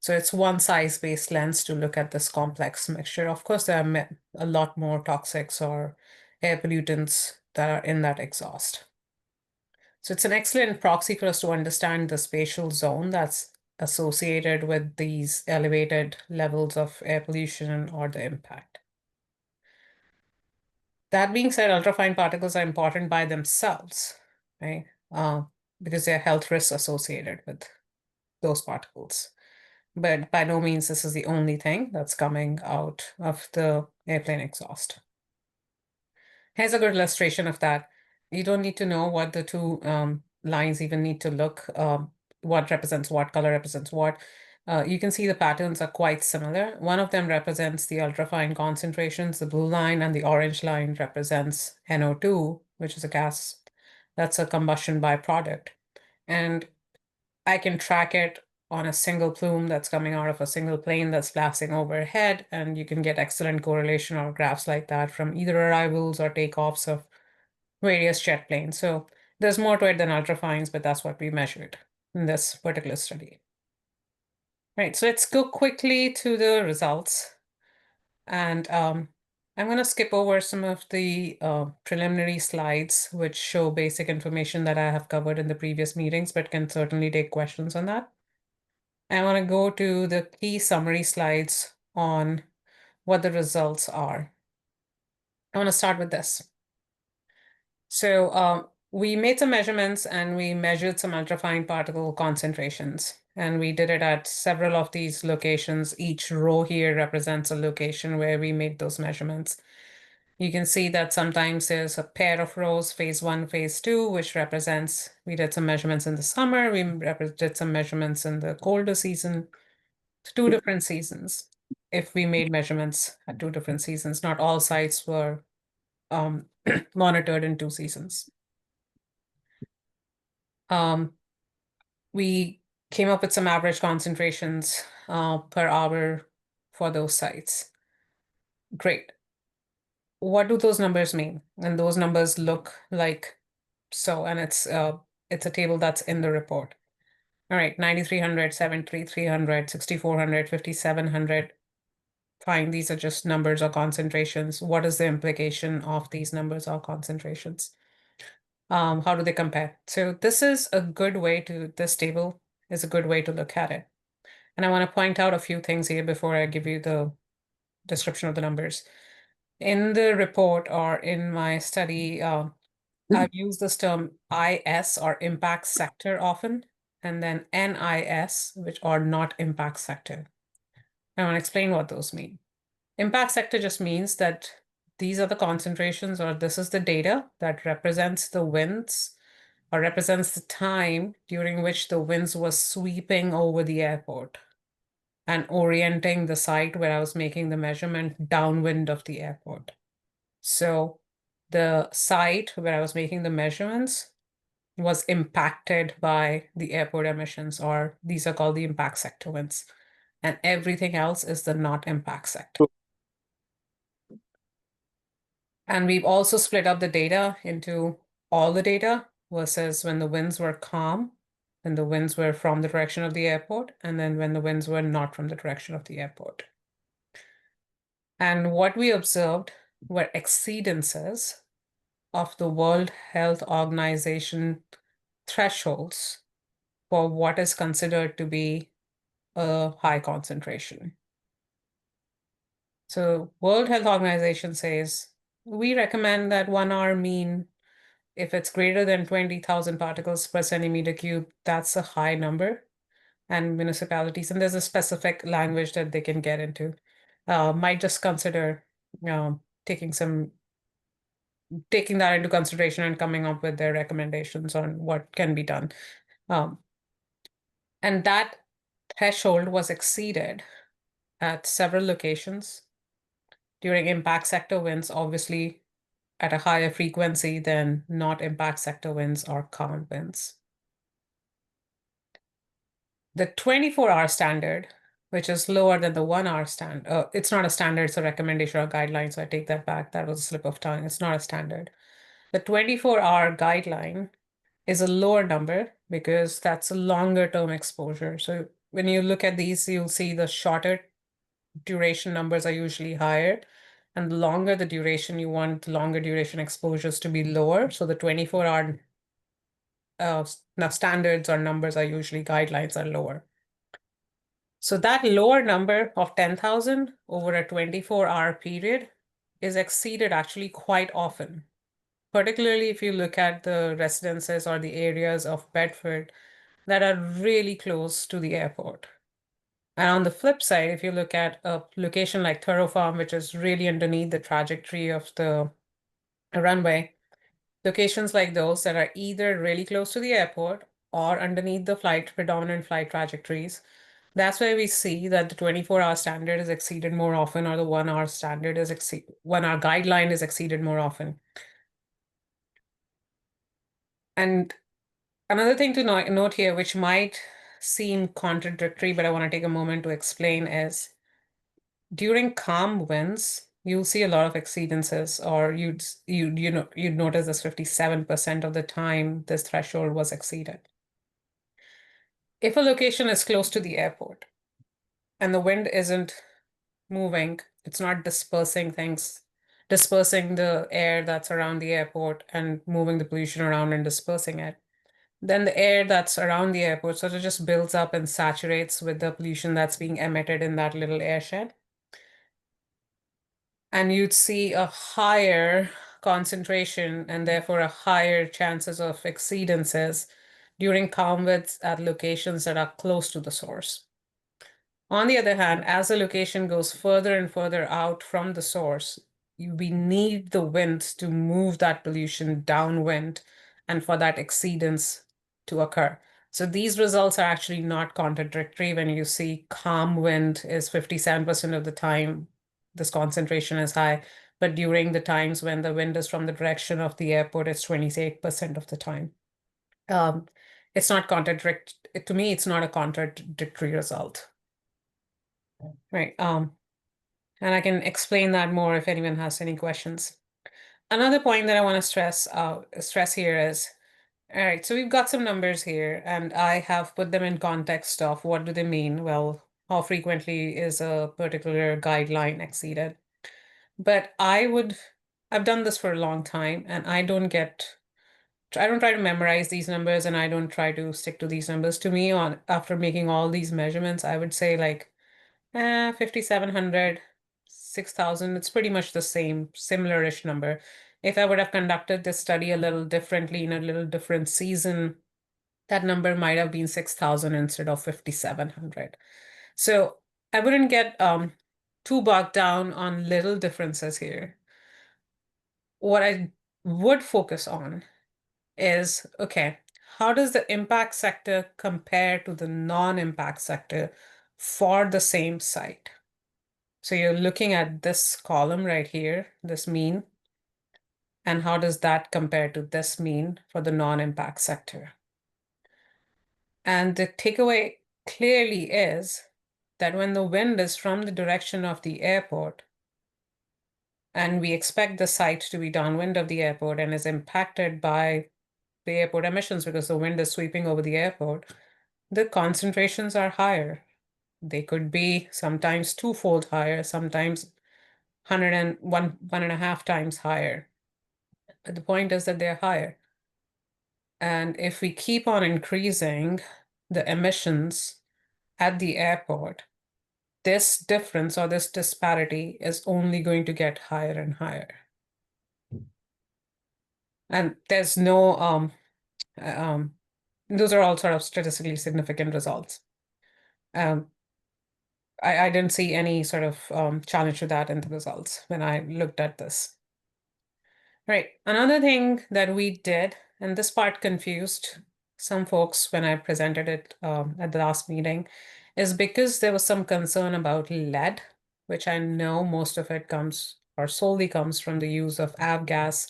So it's one size-based lens to look at this complex mixture. Of course, there are a lot more toxics or air pollutants that are in that exhaust. So it's an excellent proxy for us to understand the spatial zone that's associated with these elevated levels of air pollution or the impact. That being said, ultrafine particles are important by themselves, right? Because there are health risks associated with those particles. But by no means this is the only thing that's coming out of the airplane exhaust. Here's a good illustration of that. You don't need to know what the two lines even need to look, what represents what, color represents what. You can see the patterns are quite similar. One of them represents the ultrafine concentrations, the blue line, and the orange line represents NO2, which is a gas that's a combustion byproduct. And I can track it on a single plume that's coming out of a single plane that's blasting overhead, and you can get excellent correlation or graphs like that from either arrivals or takeoffs of various jet planes. So there's more to it than ultrafines, but that's what we measured in this particular study. Right, so let's go quickly to the results. And I'm going to skip over some of the preliminary slides, which show basic information that I have covered in the previous meetings, but can certainly take questions on that. I want to go to the key summary slides on what the results are. I want to start with this. So we made some measurements and we measured some ultrafine particle concentrations. And we did it at several of these locations. Each row here represents a location where we made those measurements. You can see that sometimes there's a pair of rows, phase 1, phase 2, which represents, we did some measurements in the summer, we did some measurements in the colder season. It's 2 different seasons. If we made measurements at 2 different seasons, not all sites were monitored in 2 seasons. We came up with some average concentrations per hour for those sites. Great. What do those numbers mean? And those numbers look like so, and it's a table that's in the report. All right, 9,300, 7,300, 6,400, 5,700. Fine, these are just numbers or concentrations. What is the implication of these numbers or concentrations? How do they compare? So this is a good way to, this table is a good way to look at it. And I want to point out a few things here before I give you the description of the numbers. In the report or in my study, I've used this term IS or impact sector often, and then NIS, which are not impact sector. I want to explain what those mean. Impact sector just means that these are the concentrations, or this is the data that represents the winds or represents the time during which the winds was sweeping over the airport and orienting the site where I was making the measurement downwind of the airport. So the site where I was making the measurements was impacted by the airport emissions, or these are called the impact sector winds. And everything else is the not impact sector. And we've also split up the data into all the data versus when the winds were calm, when the winds were from the direction of the airport, and then when the winds were not from the direction of the airport. And what we observed were exceedances of the World Health Organization thresholds for what is considered to be a high concentration. So World Health Organization says, we recommend that 1 hour mean, if it's greater than 20,000 particles per centimeter cube, that's a high number. And municipalities, and there's a specific language that they can get into, might just consider taking that into consideration and coming up with their recommendations on what can be done. And that threshold was exceeded at several locations during impact sector winds, obviously at a higher frequency than not impact sector winds or calm winds. The 24-hour standard, which is lower than the 1 hour standard, it's not a standard, it's a recommendation or guideline, so I take that back. That was a slip of tongue. It's not a standard. The 24-hour guideline is a lower number because that's a longer term exposure. So when you look at these, you'll see the shorter duration numbers are usually higher, and the longer the duration, you want the longer duration exposures to be lower. So the 24-hour now standards or numbers are usually guidelines are lower. So that lower number of 10,000 over a 24-hour period is exceeded actually quite often, particularly if you look at the residences or the areas of Bedford that are really close to the airport. And on the flip side, if you look at a location like Thurrow Farm, which is really underneath the trajectory of the runway, locations like those that are either really close to the airport or underneath the predominant flight trajectories, that's where we see that the 24-hour standard is exceeded more often, or the 1 hour standard is 1 hour guideline is exceeded more often. And another thing to note here, which might seem contradictory, but I want to take a moment to explain, is during calm winds, you'll see a lot of exceedances, or you'd notice this 57% of the time this threshold was exceeded. If a location is close to the airport and the wind isn't moving, it's not dispersing the air that's around the airport and moving the pollution around and dispersing it, then the air that's around the airport sort of just builds up and saturates with the pollution that's being emitted in that little airshed. And you'd see a higher concentration and therefore a higher chances of exceedances during calm winds at locations that are close to the source. On the other hand, as a location goes further and further out from the source, we need the winds to move that pollution downwind and for that exceedance to occur. So these results are actually not contradictory. When you see calm wind is 57% of the time, this concentration is high, but during the times when the wind is from the direction of the airport, it's 28% of the time. It's not contradictory. To me, it's not a contradictory result. Right. And I can explain that more if anyone has any questions. Another point that I want to stress here is, all right, so we've got some numbers here, and I have put them in context of what do they mean? Well, how frequently is a particular guideline exceeded? But I've done this for a long time, and I don't try to memorize these numbers, and I don't try to stick to these numbers. To me, after making all these measurements, I would say like 5,700, 6,000, it's pretty much the similar-ish number. If I would have conducted this study a little differently in a little different season, that number might have been 6,000 instead of 5,700. So I wouldn't get too bogged down on little differences here. What I would focus on is, okay, how does the impact sector compare to the non-impact sector for the same site? So you're looking at this column right here, this mean, and how does that compare to this mean for the non-impact sector? And the takeaway clearly is that when the wind is from the direction of the airport, and we expect the site to be downwind of the airport and is impacted by the airport emissions because the wind is sweeping over the airport, the concentrations are higher. They could be sometimes twofold higher, sometimes 1.5 times higher. But the point is that they're higher. And if we keep on increasing the emissions at the airport, this difference or this disparity is only going to get higher and higher. And there's no, those are all sort of statistically significant results. I didn't see any sort of challenge to that in the results when I looked at this. Right, another thing that we did, and this part confused some folks when I presented it at the last meeting, is because there was some concern about lead, which I know most of it comes or solely comes from the use of avgas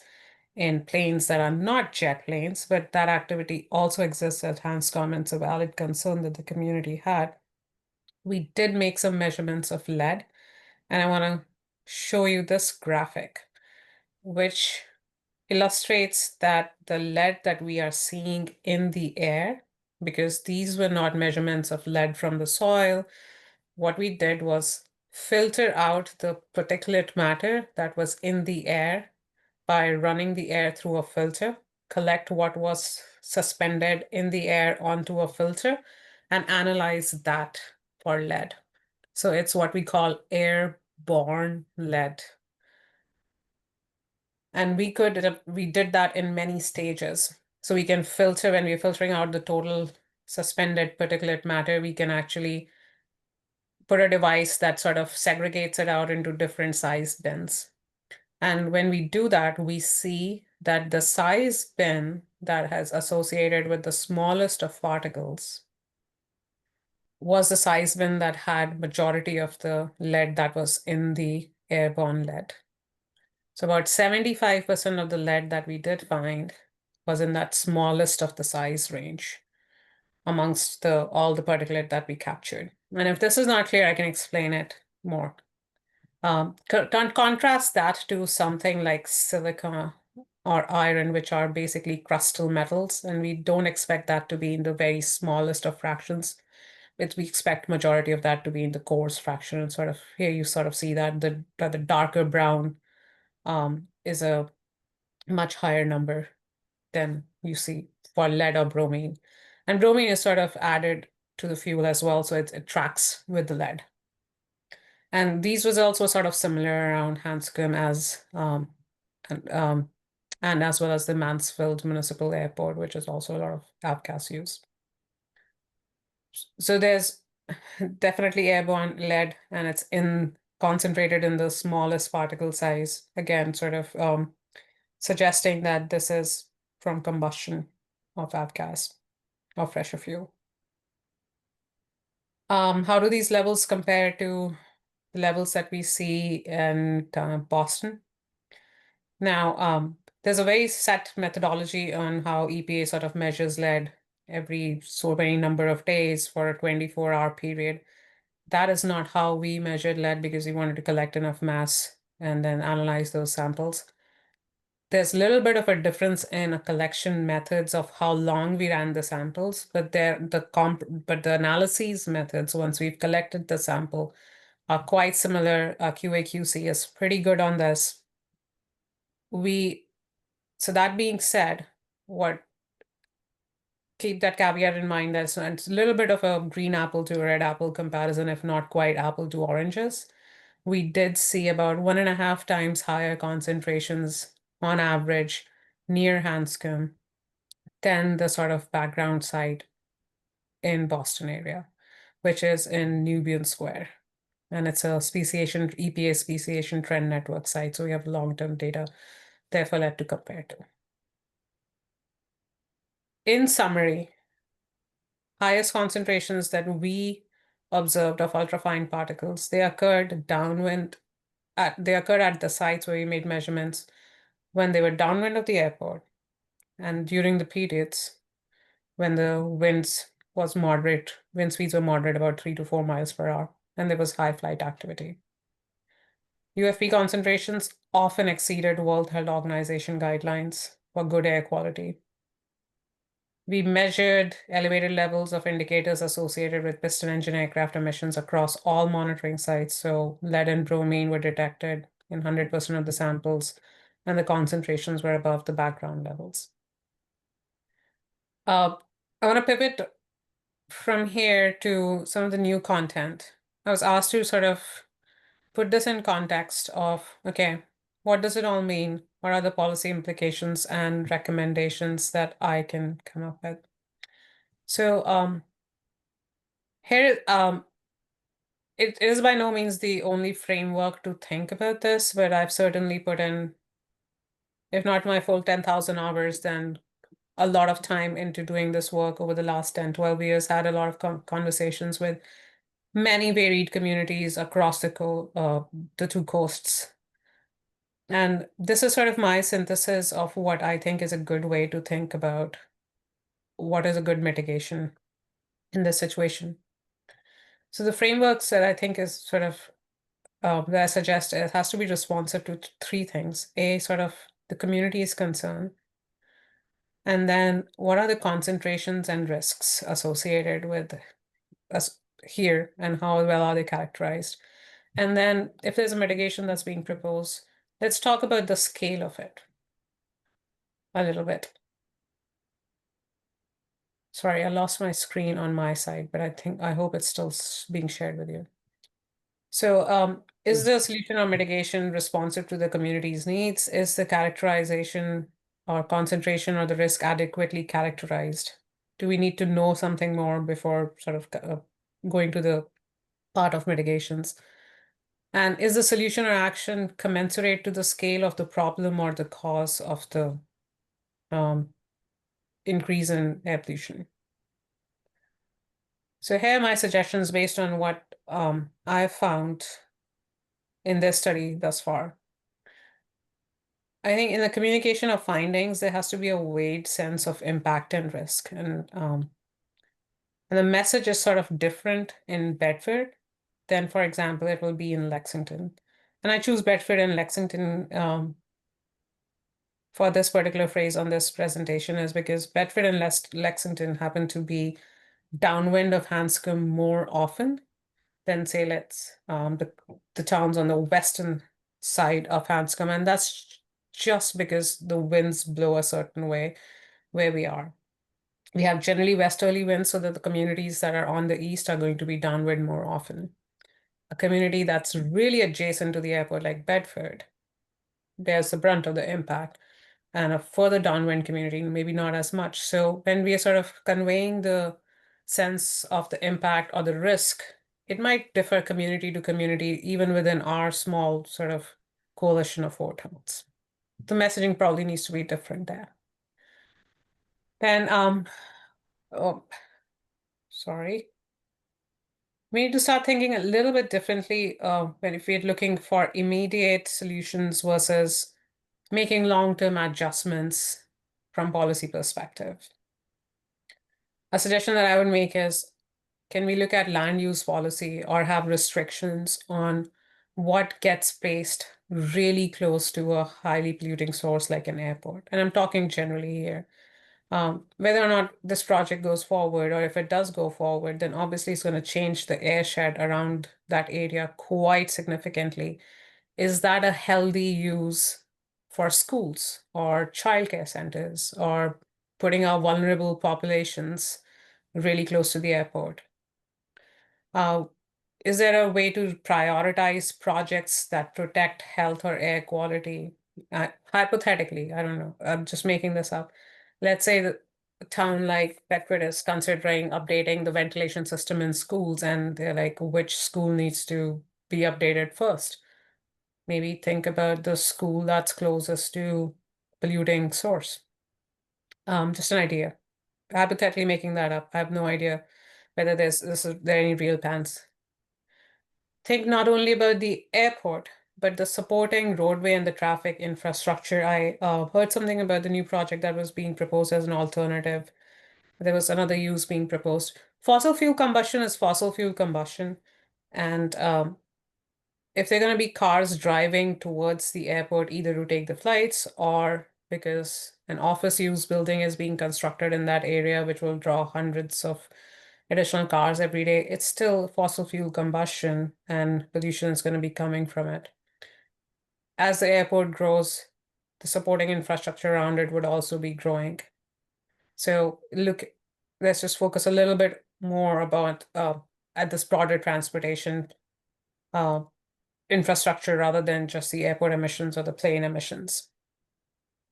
in planes that are not jet planes, but that activity also exists at Hanscom, and it's a valid concern that the community had. We did make some measurements of lead, and I want to show you this graphic, which illustrates that the lead that we are seeing in the air, because these were not measurements of lead from the soil, what we did was filter out the particulate matter that was in the air by running the air through a filter, collect what was suspended in the air onto a filter, and analyze that for lead. So it's what we call airborne lead. And we did that in many stages. So we can filter, when we're filtering out the total suspended particulate matter, we can actually put a device that sort of segregates it out into different size bins. And when we do that, we see that the size bin that has associated with the smallest of particles was the size bin that had majority of the lead that was in the airborne lead. So about 75% of the lead that we did find was in that smallest of the size range amongst all the particulate that we captured. And if this is not clear, I can explain it more. Contrast that to something like silica or iron, which are basically crustal metals, and we don't expect that to be in the very smallest of fractions. We expect majority of that to be in the coarse fraction, and sort of here you sort of see that the darker brown is a much higher number than you see for lead or bromine. And bromine is sort of added to the fuel as well, so it tracks with the lead. And these results were sort of similar around Hanscom and as well as the Mansfield Municipal Airport, which is also a lot of AVCAS use. So there's definitely airborne lead, and it's concentrated in the smallest particle size. Again, sort of suggesting that this is from combustion of AVCAS or fresher fuel. How do these levels compare to the levels that we see in Boston? Now, there's a very set methodology on how EPA sort of measures lead every so many number of days for a 24-hour period. That is not how we measured lead, because we wanted to collect enough mass and then analyze those samples. There's a little bit of a difference in collection methods of how long we ran the samples, but the analyses methods, once we've collected the sample, are quite similar. QA/QC is pretty good on this. So that being said, keep that caveat in mind that it's a little bit of a green apple to a red apple comparison, if not quite apple to oranges. We did see about 1.5 times higher concentrations on average near Hanscom than the sort of background site in Boston area, which is in Nubian Square. And it's a EPA speciation trend network site. So we have long-term data, therefore led to compare to. In summary, highest concentrations that we observed of ultrafine particles, they occurred at the sites where we made measurements when they were downwind of the airport and during the periods when the wind speeds were moderate, about 3 to 4 miles per hour, and there was high flight activity. UFP concentrations often exceeded World Health Organization guidelines for good air quality. We measured elevated levels of indicators associated with piston engine aircraft emissions across all monitoring sites. So lead and bromine were detected in 100% of the samples, and the concentrations were above the background levels. I want to pivot from here to some of the new content. I was asked to sort of put this in context of, okay, what does it all mean? What are the policy implications and recommendations that I can come up with? So here, it is by no means the only framework to think about this, but I've certainly put in, if not my full 10,000 hours, then a lot of time into doing this work over the last 10, 12 years, had a lot of conversations with many varied communities across the two coasts. And this is sort of my synthesis of what I think is a good way to think about what is a good mitigation in this situation. So the frameworks that I think is sort of that I suggest, it has to be responsive to three things. A, sort of the community is concerned. And then what are the concentrations and risks associated with us here, and how well are they characterized? And then if there's a mitigation that's being proposed, let's talk about the scale of it a little bit. Sorry, I lost my screen on my side, but I hope it's still being shared with you. So Is the solution or mitigation responsive to the community's needs? Is the characterization or concentration or the risk adequately characterized? Do we need to know something more before sort of going to the part of mitigations? And is the solution or action commensurate to the scale of the problem or the cause of the increase in air pollution? So here are my suggestions based on what I've found in this study thus far. I think in the communication of findings, there has to be a weighed sense of impact and risk. And the message is sort of different in Bedford than, for example, it will be in Lexington. And I choose Bedford and Lexington for this particular phrase on this presentation is because Bedford and Lexington happen to be downwind of Hanscom more often than, say, the towns on the western side of Hanscom. And that's just because the winds blow a certain way where we are. We have generally westerly winds, so that the communities that are on the east are going to be downwind more often. A community that's really adjacent to the airport, like Bedford, bears the brunt of the impact, and a further downwind community, maybe not as much. So when we are sort of conveying the sense of the impact or the risk, it might differ community to community, even within our small sort of coalition of 4 towns. The messaging probably needs to be different there. Then, oh, sorry. We need to start thinking a little bit differently when if we're looking for immediate solutions versus making long-term adjustments from policy perspective. A suggestion that I would make is, can we look at land use policy or have restrictions on what gets placed really close to a highly polluting source like an airport? And I'm talking generally here. Whether or not this project goes forward, or if it does go forward, then obviously it's going to change the airshed around that area quite significantly. Is that a healthy use for schools or childcare centers or putting our vulnerable populations really close to the airport? Is there a way to prioritize projects that protect health or air quality? Hypothetically, I don't know, I'm just making this up. Let's say that a town like Bedford is considering updating the ventilation system in schools, and they're like, which school needs to be updated first? Maybe think about the school that's closest to polluting source. Just an idea. Hypothetically making that up. I have no idea whether there are any real plans. Think not only about the airport, but the supporting roadway and the traffic infrastructure. I heard something about the new project that was being proposed as an alternative. There was another use being proposed. Fossil fuel combustion is fossil fuel combustion. And if they're going to be cars driving towards the airport, either to take the flights or because an office use building is being constructed in that area, which will draw hundreds of additional cars every day, it's still fossil fuel combustion, and pollution is going to be coming from it. As the airport grows, the supporting infrastructure around it would also be growing. So let's just focus a little bit more about at this broader transportation infrastructure rather than just the airport emissions or the plane emissions.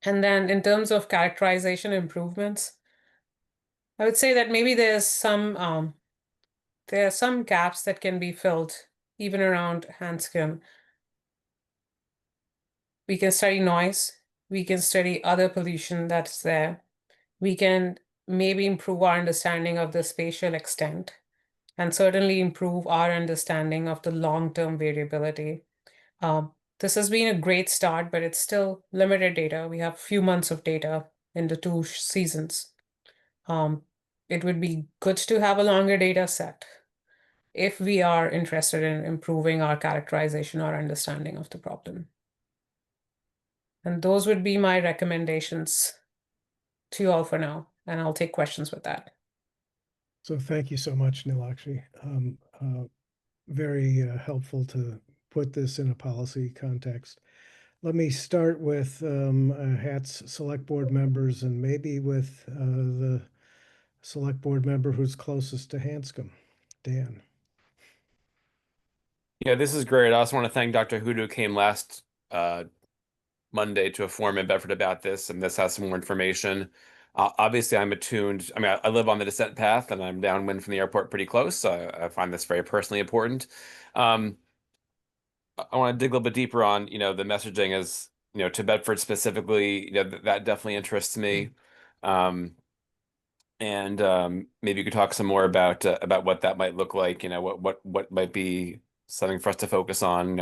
And then in terms of characterization improvements, I would say that maybe there are some gaps that can be filled even around Hanscom. We can study noise. We can study other pollution that's there. We can maybe improve our understanding of the spatial extent, and certainly improve our understanding of the long-term variability. This has been a great start, but it's still limited data. We have few months of data in the 2 seasons. It would be good to have a longer data set if we are interested in improving our characterization or understanding of the problem. And those would be my recommendations to you all for now, and I'll take questions with that.
So thank you so much, Nilakshi. Very helpful to put this in a policy context. Let me start with HAT's select board members, and maybe with the select board member who's closest to Hanscom, Dan.
Yeah, this is great. I also want to thank Dr. Hudu, who came last Monday to a forum in Bedford about this, and this has some more information. Obviously, I'm attuned. I mean, I live on the descent path, and I'm downwind from the airport pretty close, so I find this very personally important. Um, I want to dig a little bit deeper on, the messaging as, to Bedford specifically, that definitely interests me. And maybe you could talk some more about what that might look like, what might be something for us to focus on.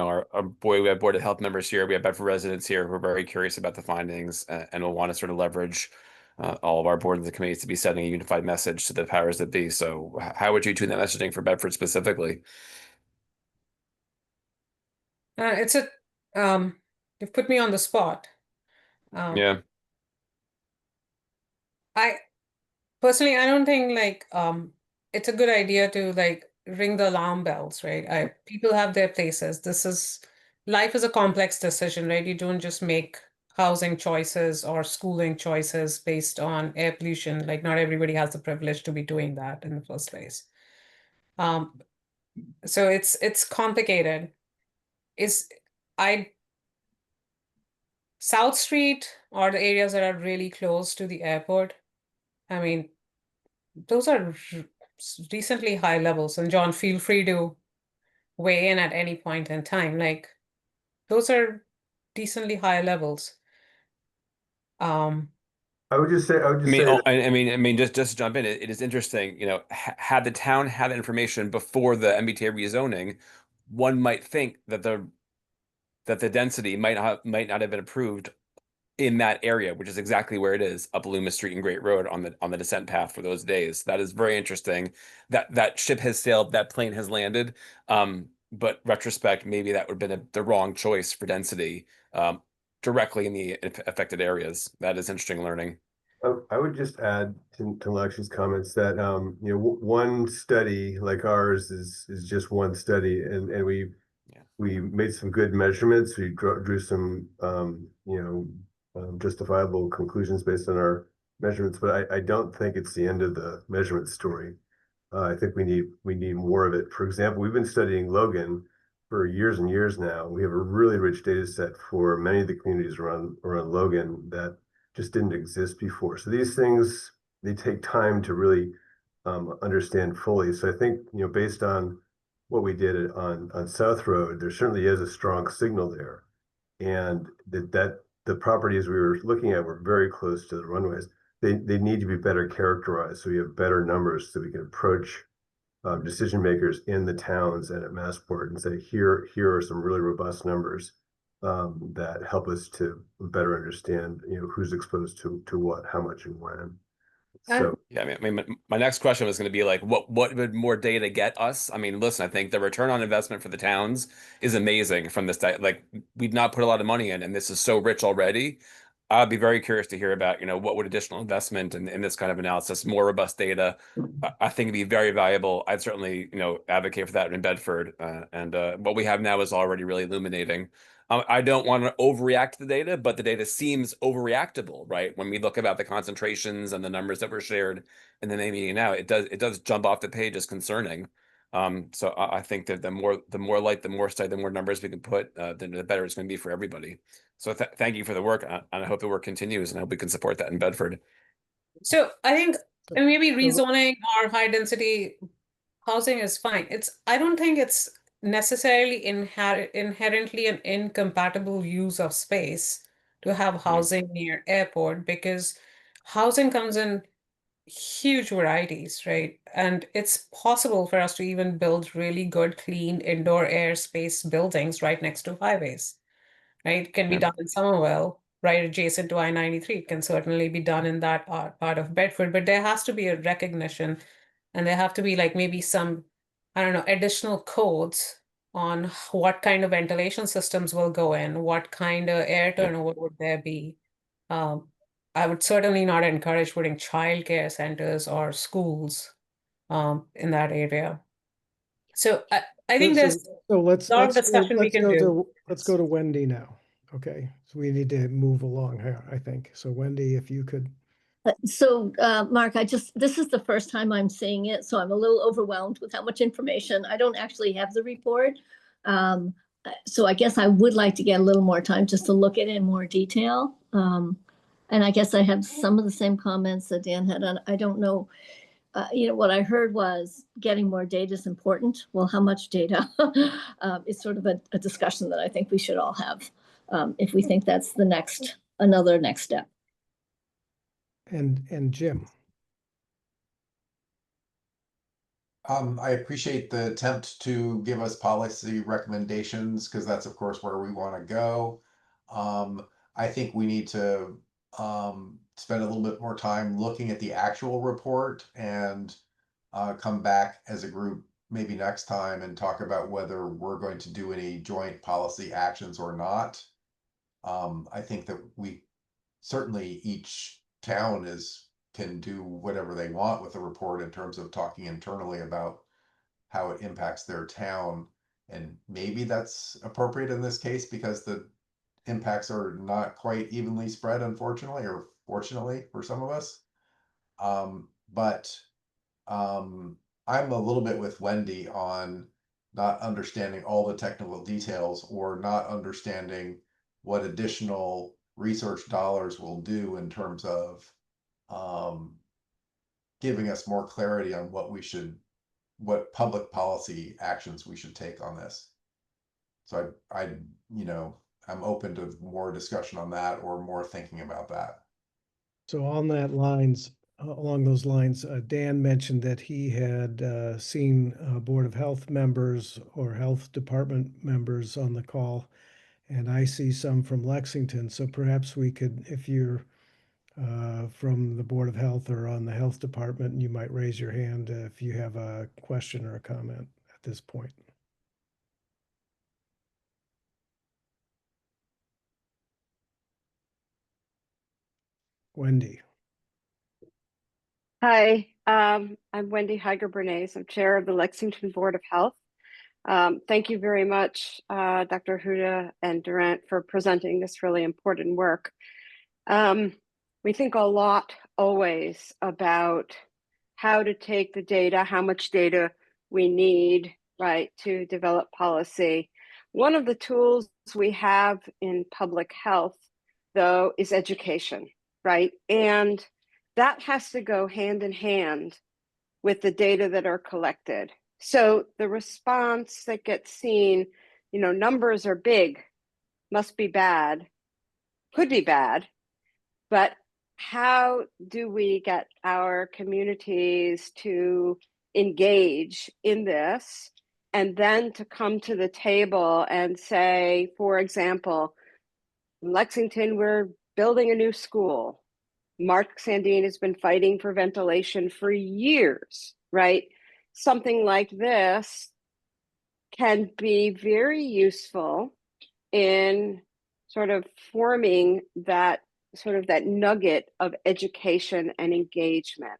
We have Board of Health members here, we have Bedford residents here who are very curious about the findings, and will want to sort of leverage all of our boards and committees to be sending a unified message to the powers that be. So how would you tune that messaging for Bedford specifically?
It's a you've put me on the spot.
Yeah.
I personally, I don't think like it's a good idea to like ring the alarm bells, right? People have their places. Life is a complex decision, right? You don't just make housing choices or schooling choices based on air pollution. Like not everybody has the privilege to be doing that in the first place. So it's complicated. Is I South Street or the areas that are really close to the airport, I mean, those are decently high levels. And John, feel free to weigh in at any point in time. Like those are decently high levels.
I would just say
Just to jump in, it is interesting. Had the town had that information before the MBTA rezoning, one might think that the density might not have been approved in that area, which is exactly where it is, up Loomis Street and Great Road on the descent path for those days. That is very interesting. That ship has sailed, that plane has landed. But retrospect, maybe that would have been the wrong choice for density, directly in the affected areas. That is interesting learning.
I would just add to Lakshi's comments that one study like ours is just one study, and we made some good measurements. We drew some justifiable conclusions based on our measurements, but I don't think it's the end of the measurement story. I think we need more of it. For example, we've been studying Logan for years and years now. We have a really rich data set for many of the communities around Logan that just didn't exist before. So these things, they take time to really understand fully. So I think, based on what we did on South Road, there certainly is a strong signal there. And that the properties we were looking at were very close to the runways. They need to be better characterized so we have better numbers so we can approach decision makers in the towns and at Massport and say, here are some really robust numbers that help us to better understand, who's exposed to what, how much, and when. So
yeah, my next question was going to be like, what would more data get us? I mean, listen, I think the return on investment for the towns is amazing from this. Like, we've not put a lot of money in, and this is so rich already. I'd be very curious to hear about, what would additional investment in this kind of analysis, more robust data. I think it'd be very valuable. I'd certainly, advocate for that in Bedford. And what we have now is already really illuminating. I don't want to overreact to the data, but the data seems overreactable, right? When we look about the concentrations and the numbers that were shared in the May meeting now, it does jump off the page as concerning. So I think that the more light, the more study, the more numbers we can put, the better it's going to be for everybody. So thank you for the work, and I hope the work continues, and I hope we can support that in Bedford.
So I think maybe rezoning or high density housing is fine. I don't think it's necessarily inherently an incompatible use of space to have housing near airport, because housing comes in huge varieties, right? And it's possible for us to even build really good, clean indoor airspace buildings right next to highways, right? It can be
Yeah.
done in Somerville, right adjacent to I-93. It can certainly be done in that part of Bedford, but there has to be a recognition, and there have to be like maybe some, I don't know, additional codes on what kind of ventilation systems will go in, what kind of air turnover would there be. I would certainly not encourage putting childcare centers or schools in that area. So I think there's
So let's
a lot of discussion we can do.
let's go to Wendy now. Okay, so we need to move along here, I think. So Wendy, if you could.
So, Mark, this is the first time I'm seeing it, so I'm a little overwhelmed with how much information. I don't actually have the report. So I guess I would like to get a little more time just to look at it in more detail. And I guess I have some of the same comments that Dan had on. I don't know. What I heard was getting more data is important. Well, how much data is sort of a discussion that I think we should all have if we think that's another next step.
And Jim.
I appreciate the attempt to give us policy recommendations because that's of course where we want to go. I think we need to spend a little bit more time looking at the actual report and come back as a group maybe next time and talk about whether we're going to do any joint policy actions or not. I think that we certainly each town can do whatever they want with the report in terms of talking internally about how it impacts their town. And maybe that's appropriate in this case because the impacts are not quite evenly spread, unfortunately, or fortunately for some of us. But I'm a little bit with Wendy on not understanding all the technical details or not understanding what additional research dollars will do in terms of giving us more clarity on what public policy actions we should take on this. So I'm open to more discussion on that or more thinking about that.
So along those lines, Dan mentioned that he had seen Board of Health members or Health Department members on the call, and I see some from Lexington. So perhaps we could, if you're from the Board of Health or on the Health Department, you might raise your hand if you have a question or a comment at this point. Wendy.
Hi, I'm Wendy Heiger-Bernays. I'm chair of the Lexington Board of Health. Thank you very much, Dr. Huda and Durant, for presenting this really important work. We think a lot always about how to take the data, how much data we need, right, to develop policy. One of the tools we have in public health, though, is education, right? And that has to go hand in hand with the data that are collected. So the response that gets seen, numbers are big, must be bad, could be bad, but how do we get our communities to engage in this and then to come to the table and say, for example, in Lexington, we're building a new school. Mark Sandine has been fighting for ventilation for years, right? Something like this can be very useful in sort of forming that nugget of education and engagement.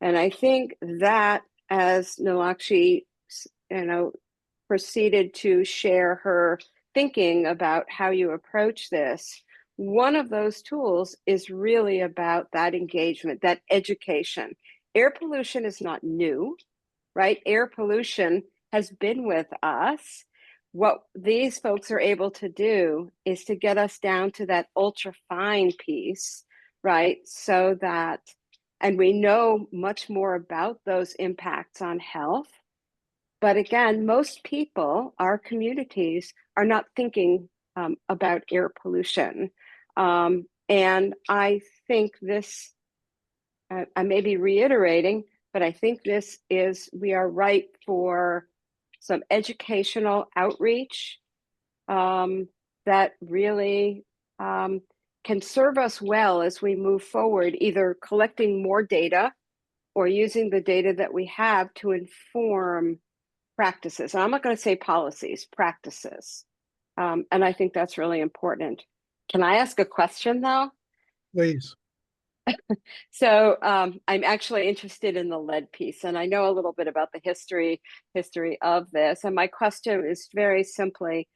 And I think that as Nilakshi, proceeded to share her thinking about how you approach this, one of those tools is really about that engagement, that education. Air pollution is not new, right? Air pollution has been with us. What these folks are able to do is to get us down to that ultra fine piece, right? So that, and we know much more about those impacts on health. But again, most people, our communities, are not thinking about air pollution. And I think this, I may be reiterating, but I think we are ripe for some educational outreach that really can serve us well as we move forward, either collecting more data or using the data that we have to inform practices. And I'm not going to say policies, practices. And I think that's really important. Can I ask a question though?
Please.
So I'm actually interested in the lead piece, and I know a little bit about the history of this. And my question is very simply,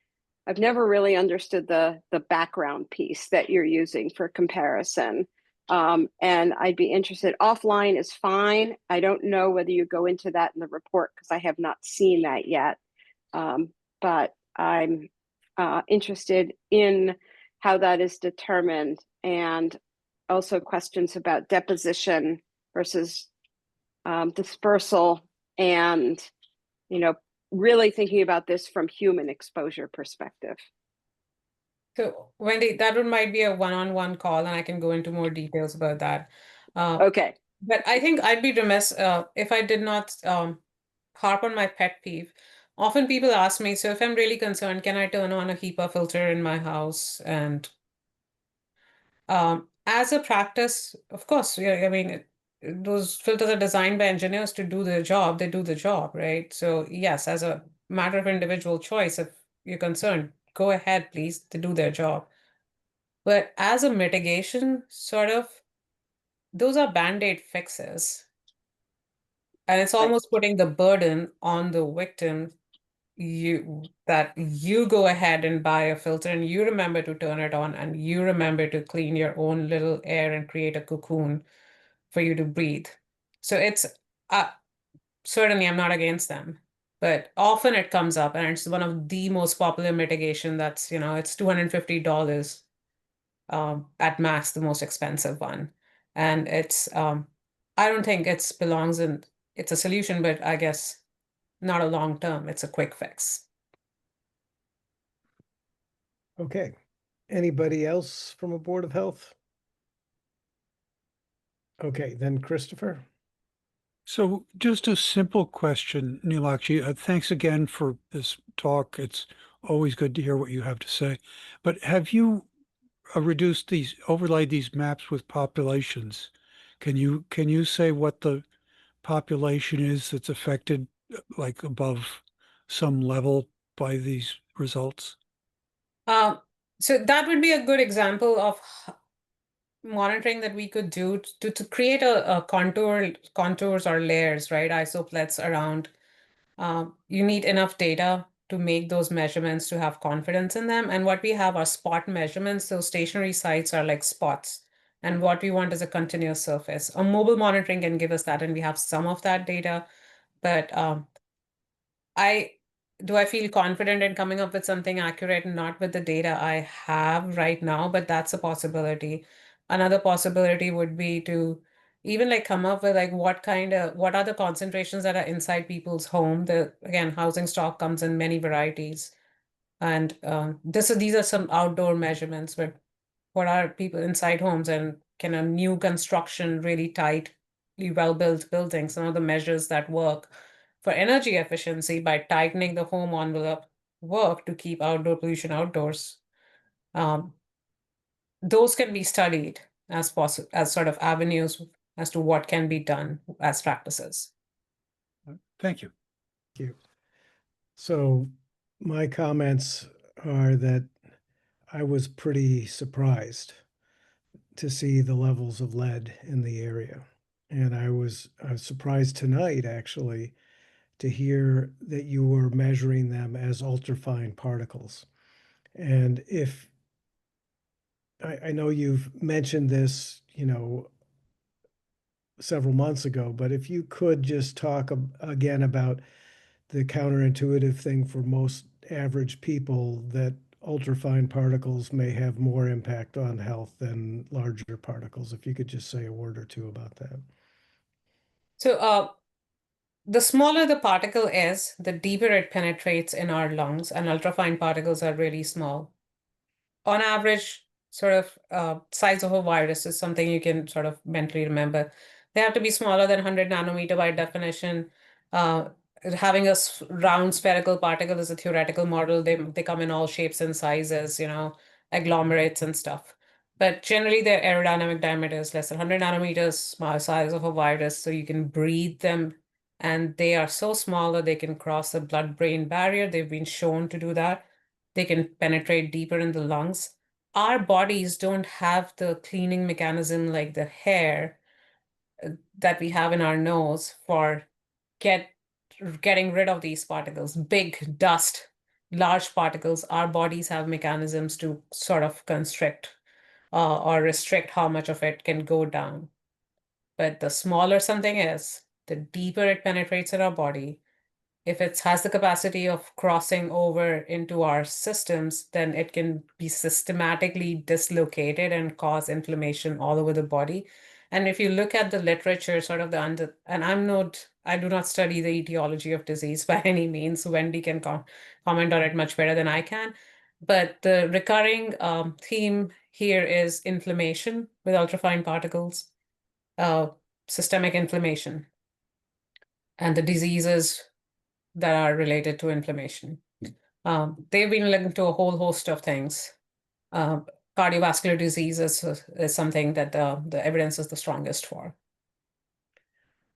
I've never really understood the background piece that you're using for comparison. And I'd be interested, offline is fine. I don't know whether you go into that in the report because I have not seen that yet. but I'm interested in how that is determined, and also questions about deposition versus dispersal, and really thinking about this from human exposure perspective.
So Wendy, that might be a one-on-one call, and I can go into more details about that.
Okay.
But I think I'd be remiss if I did not harp on my pet peeve. Often people ask me, so if I'm really concerned, can I turn on a HEPA filter in my house? And as a practice, of course, yeah, I mean, those filters are designed by engineers to do their job. They do the job, right? So yes, as a matter of individual choice, if you're concerned, go ahead, please, to do their job. But as a mitigation, sort of, those are band-aid fixes. And it's almost putting the burden on the victim, that you go ahead and buy a filter and you remember to turn it on and you remember to clean your own little air and create a cocoon for you to breathe. So it's certainly I'm not against them, but often it comes up and it's one of the most popular mitigation. That's, it's $250 at max, the most expensive one. And it's I don't think it's a solution, but I guess not a long term, it's a quick fix.
Okay. Anybody else from a Board of Health? Okay, then Christopher.
So just a simple question, Neelakshi. Thanks again for this talk. It's always good to hear what you have to say. But have you overlaid these maps with populations? Can you say what the population is that's affected, like above some level by these results?
So that would be a good example of monitoring that we could do to create a contours or layers, right? Isoplets around. You need enough data to make those measurements to have confidence in them. And what we have are spot measurements. So stationary sites are like spots. And what we want is a continuous surface. A mobile monitoring can give us that, and we have some of that data. But do I feel confident in coming up with something accurate, not with the data I have right now, but that's a possibility. Another possibility would be to even like come up with like what are the concentrations that are inside people's home. Again, housing stock comes in many varieties. And these are some outdoor measurements, but what are people inside homes, and can a new construction, really tightly well-built building, some of the measures that work for energy efficiency by tightening the home envelope work to keep outdoor pollution outdoors. Those can be studied as sort of avenues as to what can be done as practices.
Thank you.
Thank you. So my comments are that I was pretty surprised to see the levels of lead in the area. And I was surprised tonight, actually, to hear that you were measuring them as ultrafine particles. And if I know you've mentioned this, several months ago, but if you could just talk again about the counterintuitive thing for most average people, that ultrafine particles may have more impact on health than larger particles. If you could just say a word or two about that.
So the smaller the particle is, the deeper it penetrates in our lungs, and ultrafine particles are really small. On average, sort of size of a virus is something you can sort of mentally remember. They have to be smaller than 100 nanometer by definition. Having a round spherical particle is a theoretical model. They come in all shapes and sizes, agglomerates and stuff. But generally, their aerodynamic diameter is less than 100 nanometers, small size of a virus, so you can breathe them. And they are so small that they can cross the blood-brain barrier. They've been shown to do that. They can penetrate deeper in the lungs. Our bodies don't have the cleaning mechanism like the hair that we have in our nose for getting rid of these particles, big dust, large particles. Our bodies have mechanisms to sort of constrict or restrict how much of it can go down. But the smaller something is, the deeper it penetrates in our body, if it has the capacity of crossing over into our systems, then it can be systematically dislocated and cause inflammation all over the body. And if you look at the literature, sort of and I do not study the etiology of disease by any means. Wendy can comment on it much better than I can. But the recurring theme here is inflammation with ultrafine particles, systemic inflammation, and the diseases that are related to inflammation. They've been linked to a whole host of things. Cardiovascular disease is something that the evidence is the strongest for.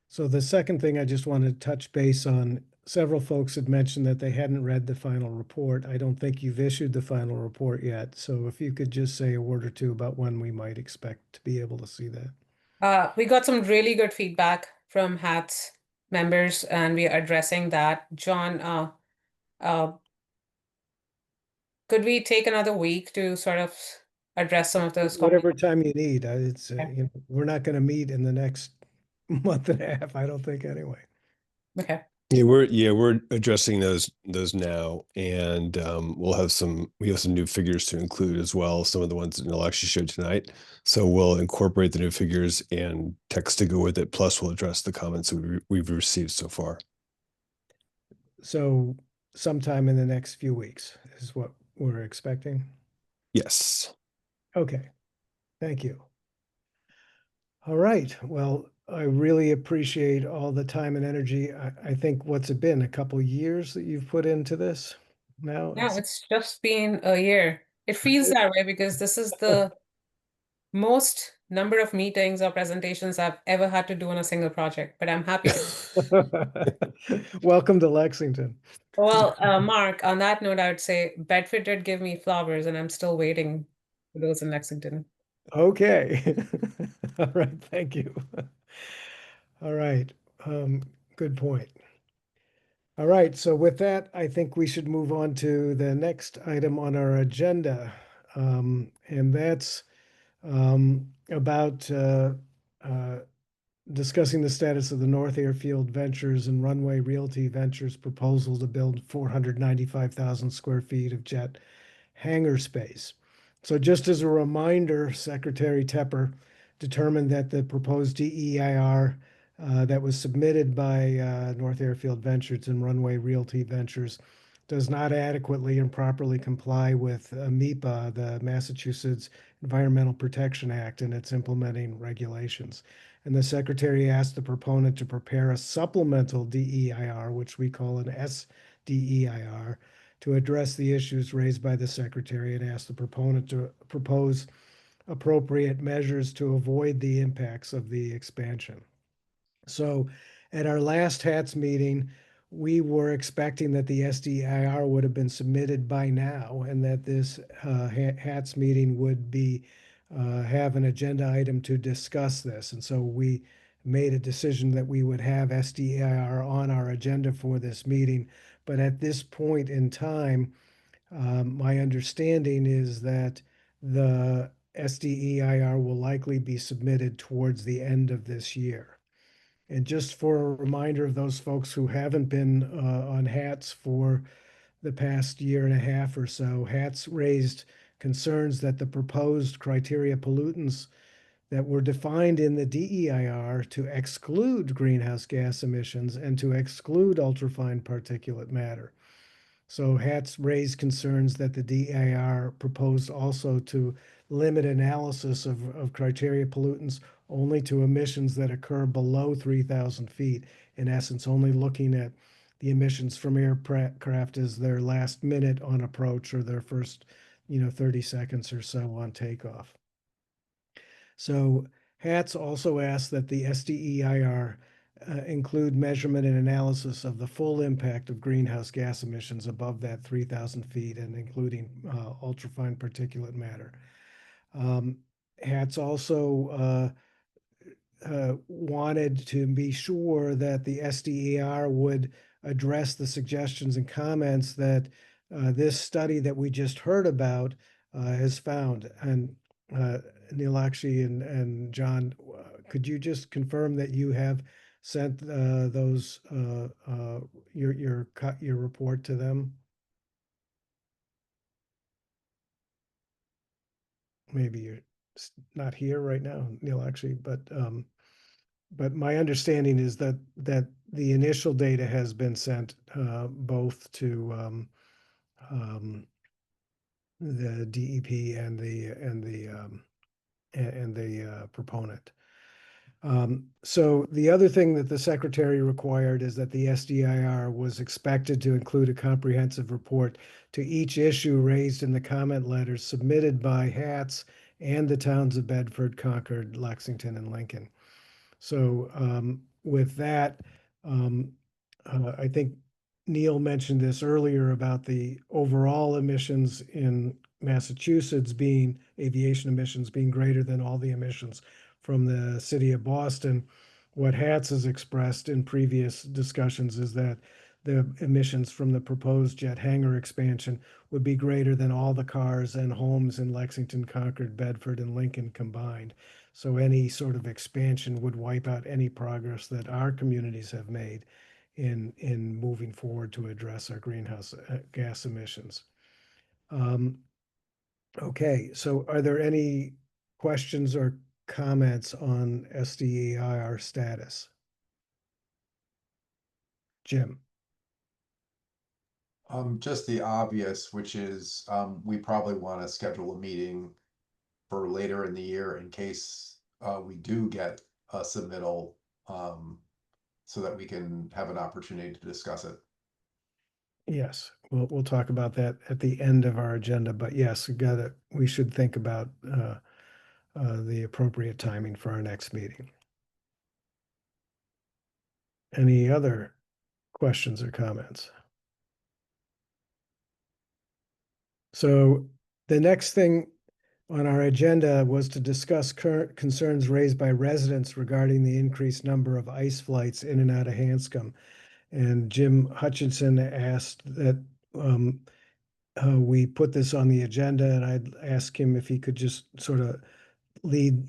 So the second thing I just wanted to touch base on, several folks had mentioned that they hadn't read the final report. I don't think you've issued the final report yet. So if you could just say a word or two about when we might expect to be able to see that.
We got some really good feedback from HATS members, and we are addressing that. John, could we take another week to sort of address some of those comments?
Whatever time you need.
Okay.
You know, we're not going to meet in the next month and a half, I don't think anyway.
Okay.
Yeah, we're addressing those now, and we have some new figures to include as well. Some of the ones that Neil actually showed tonight. So we'll incorporate the new figures and text to go with it. Plus, we'll address the comments that we've received so far.
So sometime in the next few weeks is what we're expecting.
Yes.
Okay, thank you. All right, well, I really appreciate all the time and energy. I think what's it been, a couple years that you've put into this now?
No, it's just been a year. It feels that way because this is the most number of meetings or presentations I've ever had to do on a single project, but I'm happy to.
Welcome to Lexington.
Well, Mark, on that note, I would say Bedford did give me flowers, and I'm still waiting for those in Lexington.
Okay. All right, thank you. All right, good point. All right, so with that, I think we should move on to the next item on our agenda. And that's about discussing the status of the North Airfield Ventures and Runway Realty Ventures proposal to build 495,000 square feet of jet hangar space. So just as a reminder, Secretary Tepper determined that the proposed DEIR that was submitted by North Airfield Ventures and Runway Realty Ventures does not adequately and properly comply with MEPA, the Massachusetts Environmental Protection Act, and its implementing regulations. And the Secretary asked the proponent to prepare a supplemental DEIR, which we call an SDEIR, to address the issues raised by the Secretary, and asked the proponent to propose appropriate measures to avoid the impacts of the expansion. So at our last HATS meeting, we were expecting that the SDIR would have been submitted by now, and that this HATS meeting would be have an agenda item to discuss this. And so we made a decision that we would have SDIR on our agenda for this meeting. But at this point in time, my understanding is that the SDEIR will likely be submitted towards the end of this year. And just for a reminder of those folks who haven't been on HATS for the past year and a half or so, HATS raised concerns that the proposed criteria pollutants that were defined in the DEIR to exclude greenhouse gas emissions and to exclude ultrafine particulate matter. So HATS raised concerns that the DEIR proposed also to limit analysis of criteria pollutants only to emissions that occur below 3,000 feet. In essence, only looking at the emissions from aircraft as their last minute on approach or their first, 30 seconds or so on takeoff. So HATS also asked that the SDEIR include measurement and analysis of the full impact of greenhouse gas emissions above that 3,000 feet and including ultrafine particulate matter. HATS also wanted to be sure that the SDER would address the suggestions and comments that this study that we just heard about has found. And Neelakshi and John, could you just confirm that you have sent those your report to them? Maybe you're not here right now, Neil, actually, but my understanding is that the initial data has been sent both to the DEP and the proponent. So the other thing that the secretary required is that the SDIR was expected to include a comprehensive report to each issue raised in the comment letters submitted by HATS and the towns of Bedford, Concord, Lexington, and Lincoln. So with that, I think Neil mentioned this earlier about the overall emissions in Massachusetts being, aviation emissions being greater than all the emissions from the city of Boston. What HATS has expressed in previous discussions is that the emissions from the proposed jet hangar expansion would be greater than all the cars and homes in Lexington, Concord, Bedford, and Lincoln combined. So any sort of expansion would wipe out any progress that our communities have made in moving forward to address our greenhouse gas emissions. Okay, so are there any questions or comments on SDEIR status? Jim?
Just the obvious, which is we probably want to schedule a meeting for later in the year in case we do get a submittal, so that we can have an opportunity to discuss it.
Yes, we'll talk about that at the end of our agenda, but yes, we should think about the appropriate timing for our next meeting. Any other questions or comments? So the next thing on our agenda was to discuss current concerns raised by residents regarding the increased number of ICE flights in and out of Hanscom. And Jim Hutchinson asked that we put this on the agenda, and I'd ask him if he could just sort of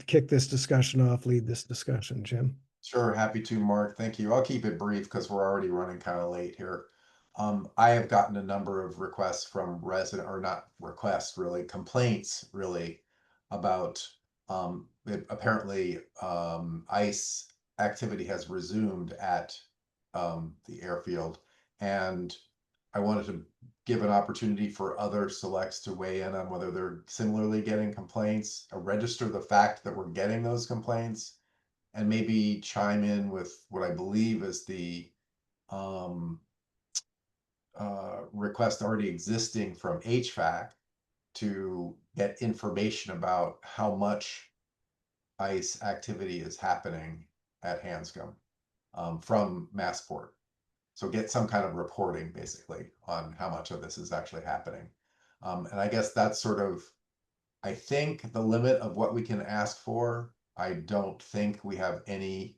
kick this discussion off, lead this discussion. Jim?
Sure, happy to, Mark. Thank you. I'll keep it brief because we're already running kind of late here. I have gotten a number of requests from resident, or not requests, really, complaints, really, about apparently ICE activity has resumed at the airfield. And I wanted to give an opportunity for other selects to weigh in on whether they're similarly getting complaints, or register the fact that we're getting those complaints, and maybe chime in with what I believe is the request already existing from HVAC to get information about how much ICE activity is happening at Hanscom from Massport. So get some kind of reporting basically on how much of this is actually happening. And I guess that's sort of, I think, the limit of what we can ask for. I don't think we have any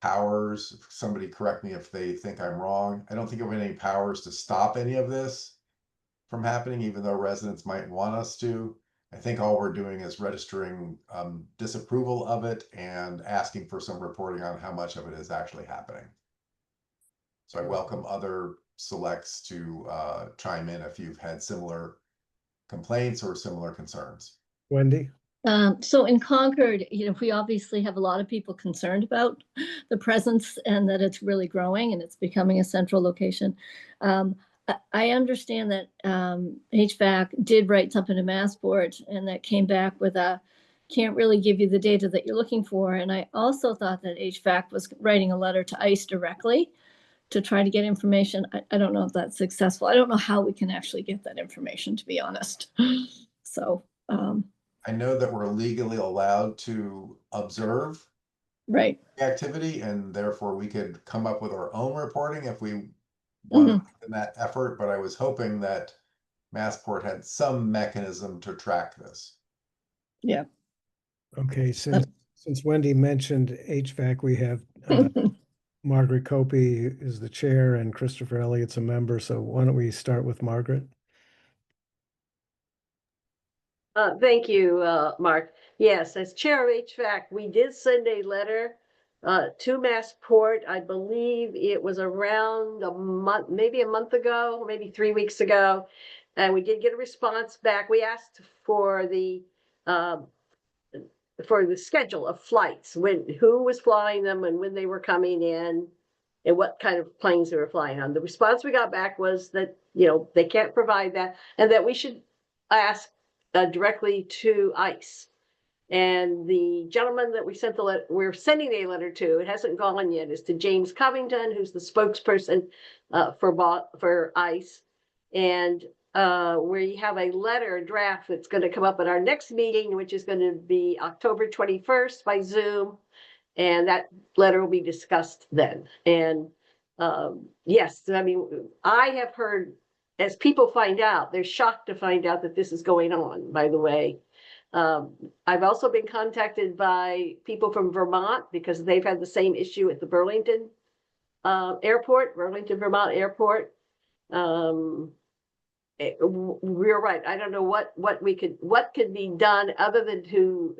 powers. Somebody correct me if they think I'm wrong. I don't think we have any powers to stop any of this from happening, even though residents might want us to. I think all we're doing is registering disapproval of it and asking for some reporting on how much of it is actually happening. So I welcome other selects to chime in if you've had similar complaints or similar concerns.
Wendy?
So in Concord, we obviously have a lot of people concerned about the presence and that it's really growing and it's becoming a central location. I understand that HVAC did write something to Massport and that came back with can't really give you the data that you're looking for. And I also thought that HVAC was writing a letter to ICE directly to try to get information. I don't know if that's successful. I don't know how we can actually get that information, to be honest. So
I know that we're legally allowed to observe
right
activity, and therefore we could come up with our own reporting if we wanted in that effort. But I was hoping that Massport had some mechanism to track this.
Yeah.
Okay, since Wendy mentioned HVAC, we have Margaret Copey is the chair and Christopher Elliott's a member. So why don't we start with Margaret?
Thank you, Mark. Yes, as chair of HVAC, we did send a letter to Massport. I believe it was around a month, maybe a month ago, maybe 3 weeks ago. And we did get a response back. We asked for the schedule of flights, who was flying them and when they were coming in and what kind of planes they were flying on. The response we got back was that, they can't provide that and that we should ask directly to ICE. And the gentleman that we're sending a letter to, it hasn't gone yet, is to James Covington, who's the spokesperson for ICE. And we have a letter, a draft that's going to come up at our next meeting, which is going to be October 21st by Zoom. And that letter will be discussed then. And yes, I mean, I have heard, as people find out, they're shocked to find out that this is going on, by the way. I've also been contacted by people from Vermont because they've had the same issue at the Burlington Burlington, Vermont airport. We're right. I don't know what could be done other than to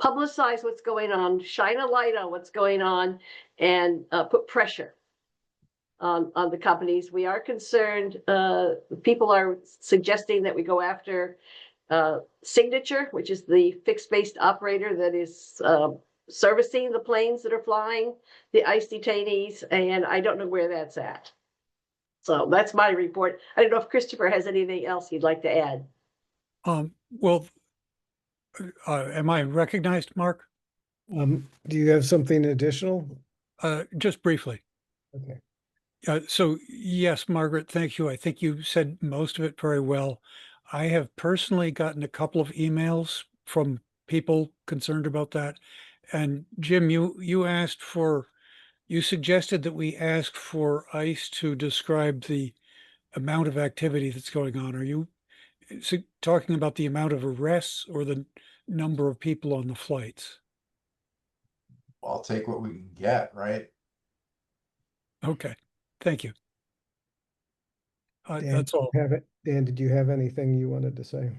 publicize what's going on, shine a light on what's going on, and put pressure on the companies. We are concerned. People are suggesting that we go after Signature, which is the fixed-based operator that is servicing the planes that are flying the ICE detainees, and I don't know where that's at. So that's my report. I don't know if Christopher has anything else he'd like to add.
Well, am I recognized, Mark?
Do you have something additional?
Just briefly.
Okay.
So yes, Margaret, thank you. I think you said most of it very well. I have personally gotten a couple of emails from people concerned about that. And Jim, you suggested that we ask for ICE to describe the amount of activity that's going on. Are you talking about the amount of arrests or the number of people on the flights?
I'll take what we can get, right?
Okay, thank you.
Dan,
That's all.
Dan, did you have anything you wanted to say?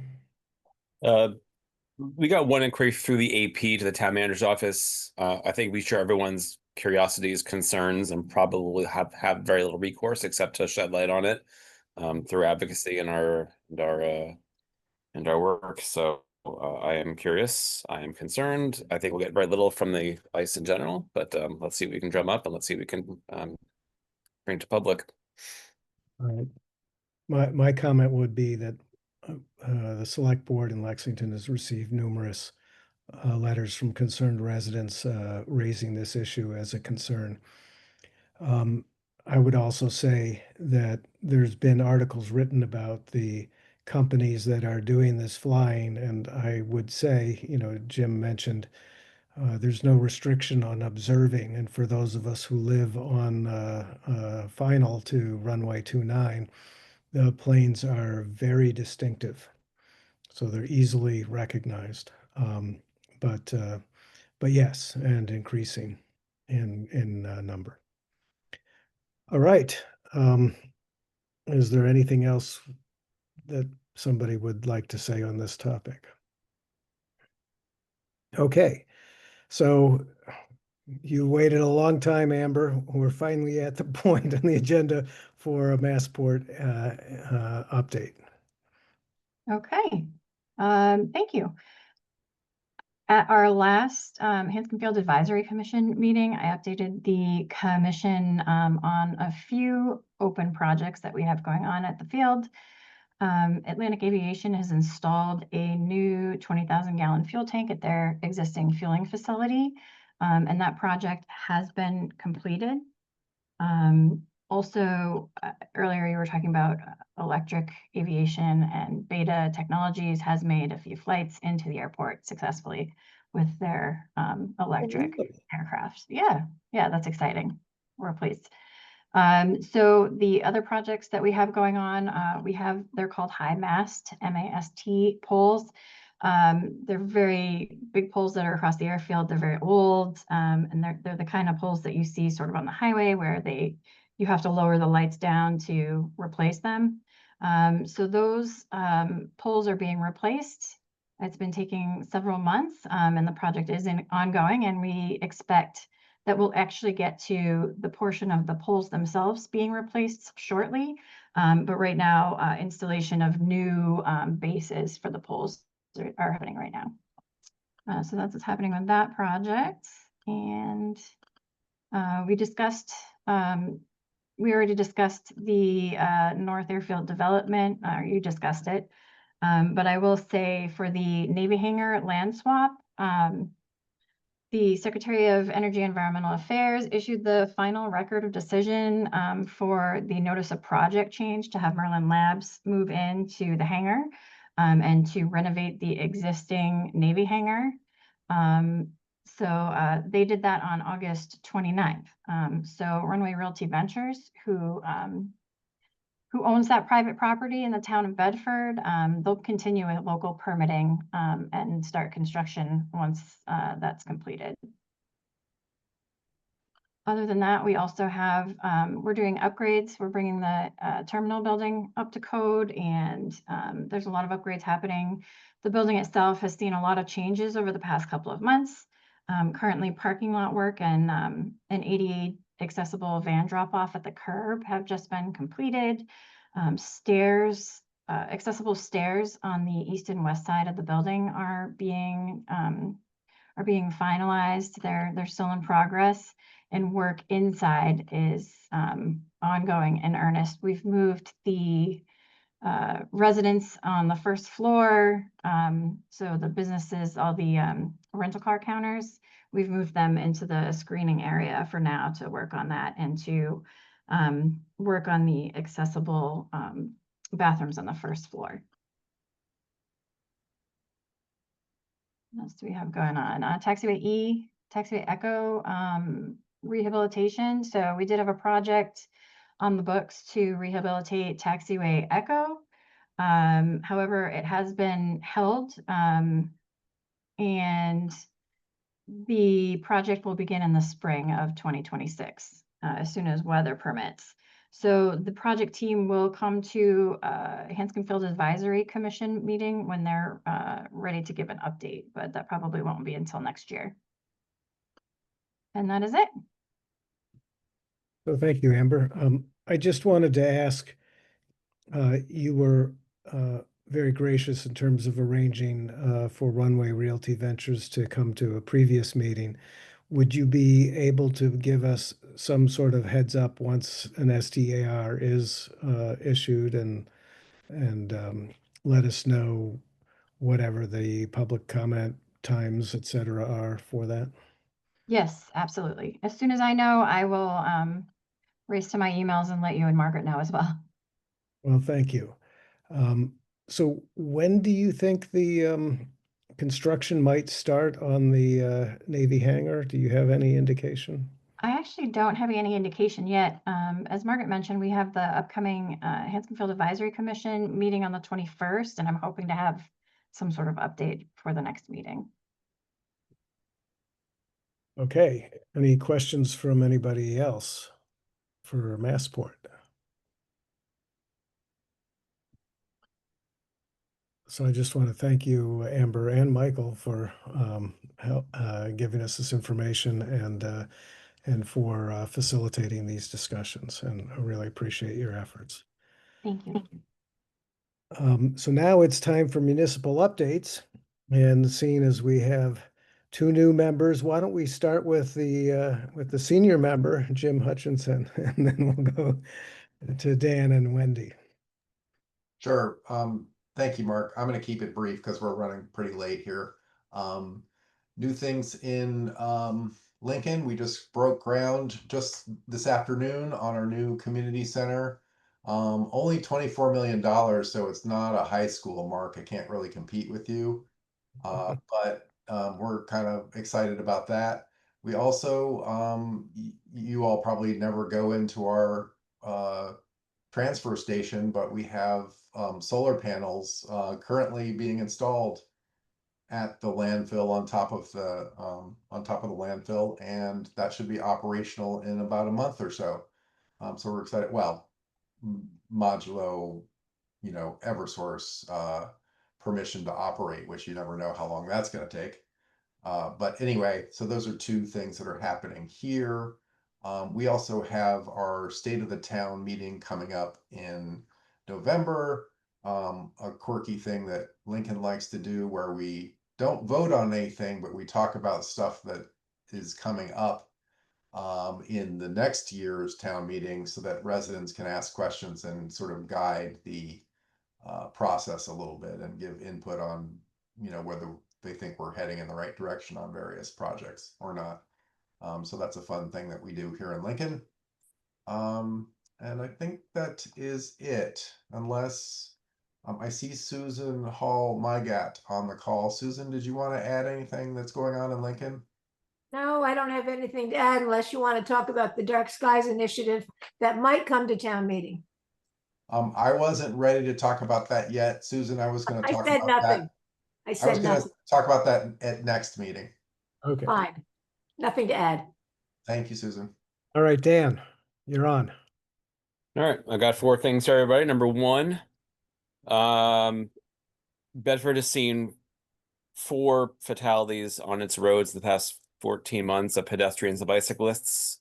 We got one inquiry through the AP to the town manager's office. I think we share everyone's curiosities, concerns, and probably have very little recourse except to shed light on it through advocacy and our work. So I am curious. I am concerned. I think we'll get very little from the ICE in general, but let's see what we can drum up and let's see what we can bring to public.
All right. My comment would be that the select board in Lexington has received numerous letters from concerned residents raising this issue as a concern. I would also say that there's been articles written about the companies that are doing this flying, and I would say, Jim mentioned there's no restriction on observing, and for those of us who live on final to runway 29, the planes are very distinctive, so they're easily recognized. But yes, and increasing in number. All right. Is there anything else that somebody would like to say on this topic? Okay, so you waited a long time, Amber. We're finally at the point on the agenda for a Massport update.
Okay, thank you. At our last Hanscom Field Advisory Commission meeting, I updated the commission on a few open projects that we have going on at the field. Atlantic Aviation has installed a new 20,000 gallon fuel tank at their existing fueling facility, and that project has been completed. Also, earlier you were talking about electric aviation, and Beta Technologies has made a few flights into the airport successfully with their electric aircraft. Yeah, that's exciting. We're pleased. So the other projects that we have going on, they're called high mast, MAST poles. They're very big poles that are across the airfield. They're very old, and they're the kind of poles that you see sort of on the highway where you have to lower the lights down to replace them. So those poles are being replaced. It's been taking several months, and the project is ongoing, and we expect that will actually get to the portion of the poles themselves being replaced shortly. But right now, installation of new bases for the poles are happening right now. So that's what's happening with that project. And we discussed, we already discussed the North Airfield development, you discussed it. But I will say for the Navy hangar land swap, the Secretary of Energy and Environmental Affairs issued the final record of decision for the notice of project change to have Merlin Labs move into the hangar and to renovate the existing Navy hangar. So they did that on August 29th. So Runway Realty Ventures, who owns that private property in the town of Bedford, they'll continue with local permitting and start construction once that's completed. Other than that, we also have, we're doing upgrades. We're bringing the terminal building up to code, and there's a lot of upgrades happening. The building itself has seen a lot of changes over the past couple of months. Currently, parking lot work and an ADA accessible van drop-off at the curb have just been completed. Stairs, accessible stairs on the east and west side of the building are being finalized. They're still in progress, and work inside is ongoing in earnest. We've moved the residents on the first floor, so the businesses, all the rental car counters, we've moved them into the screening area for now to work on that and to work on the accessible bathrooms on the first floor. What else do we have going on? Taxiway E, Taxiway Echo rehabilitation. So we did have a project on the books to rehabilitate Taxiway Echo. However, it has been held, and the project will begin in the spring of 2026, as soon as weather permits. So the project team will come to Hanscom Field Advisory Commission meeting when they're ready to give an update, but that probably won't be until next year. And that is it.
So thank you, Amber. I just wanted to ask, you were very gracious in terms of arranging for Runway Realty Ventures to come to a previous meeting. Would you be able to give us some sort of heads up once an STAR is issued and let us know whatever the public comment times, et cetera, are for that?
Yes, absolutely. As soon as I know, I will race to my emails and let you and Margaret know as well.
Well, thank you. So when do you think the construction might start on the Navy hangar? Do you have any indication?
I actually don't have any indication yet. As Margaret mentioned, we have the upcoming Hanscom Field Advisory Commission meeting on the 21st, and I'm hoping to have some sort of update for the next meeting.
Okay, any questions from anybody else for Massport? So I just want to thank you, Amber and Michael, for giving us this information and for facilitating these discussions. And I really appreciate your efforts.
Thank you.
So now it's time for municipal updates. And seeing as we have two new members, why don't we start with the senior member, Jim Hutchinson, and then we'll go to Dan and Wendy.
Sure. Thank you, Mark. I'm going to keep it brief because we're running pretty late here. New things in Lincoln. We just broke ground just this afternoon on our new community center. Only $24 million, so it's not a high school, Mark. I can't really compete with you. But we're kind of excited about that. We also, you all probably never go into our transfer station, but we have solar panels currently being installed at the landfill on top of the landfill, and that should be operational in about a month or so. So we're excited. Well, modulo, Eversource permission to operate, which you never know how long that's going to take. But anyway, so those are two things that are happening here. We also have our State of the Town meeting coming up in November. A quirky thing that Lincoln likes to do where we don't vote on anything, but we talk about stuff that is coming up in the next year's town meeting so that residents can ask questions and sort of guide the process a little bit and give input on, whether they think we're heading in the right direction on various projects or not. So that's a fun thing that we do here in Lincoln. And I think that is it, unless I see Susan Hall Mygat on the call. Susan, did you want to add anything that's going on in Lincoln?
No, I don't have anything to add unless you want to talk about the Dark Skies Initiative that might come to town meeting.
I wasn't ready to talk about that yet, Susan. I was going to talk
I said
about
nothing.
that.
I
I was
said
going to
nothing.
talk about that at next meeting.
Okay.
Fine. Nothing to add.
Thank you, Susan.
All right, Dan, you're on.
All right, I got 4 things for everybody. Number 1, Bedford has seen 4 fatalities on its roads the past 14 months of pedestrians and bicyclists.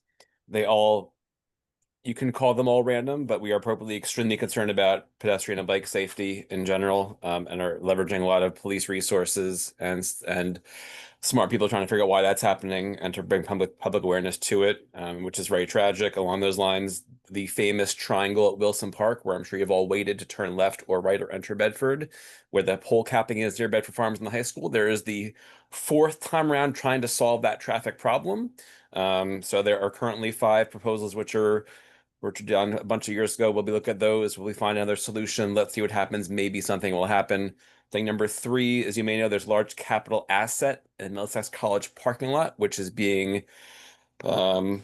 You can call them all random, but we are appropriately extremely concerned about pedestrian and bike safety in general, and are leveraging a lot of police resources and smart people trying to figure out why that's happening and to bring public awareness to it, which is very tragic. Along those lines, the famous triangle at Wilson Park, where I'm sure you've all waited to turn left or right or enter Bedford, where the pole capping is near Bedford Farms and the high school, there is the 4th time around trying to solve that traffic problem. So there are currently 5 proposals which were done a bunch of years ago. We'll be looking at those. We'll find another solution. Let's see what happens. Maybe something will happen. Thing number 3, as you may know, there's large capital asset in Middlesex College parking lot, which is being in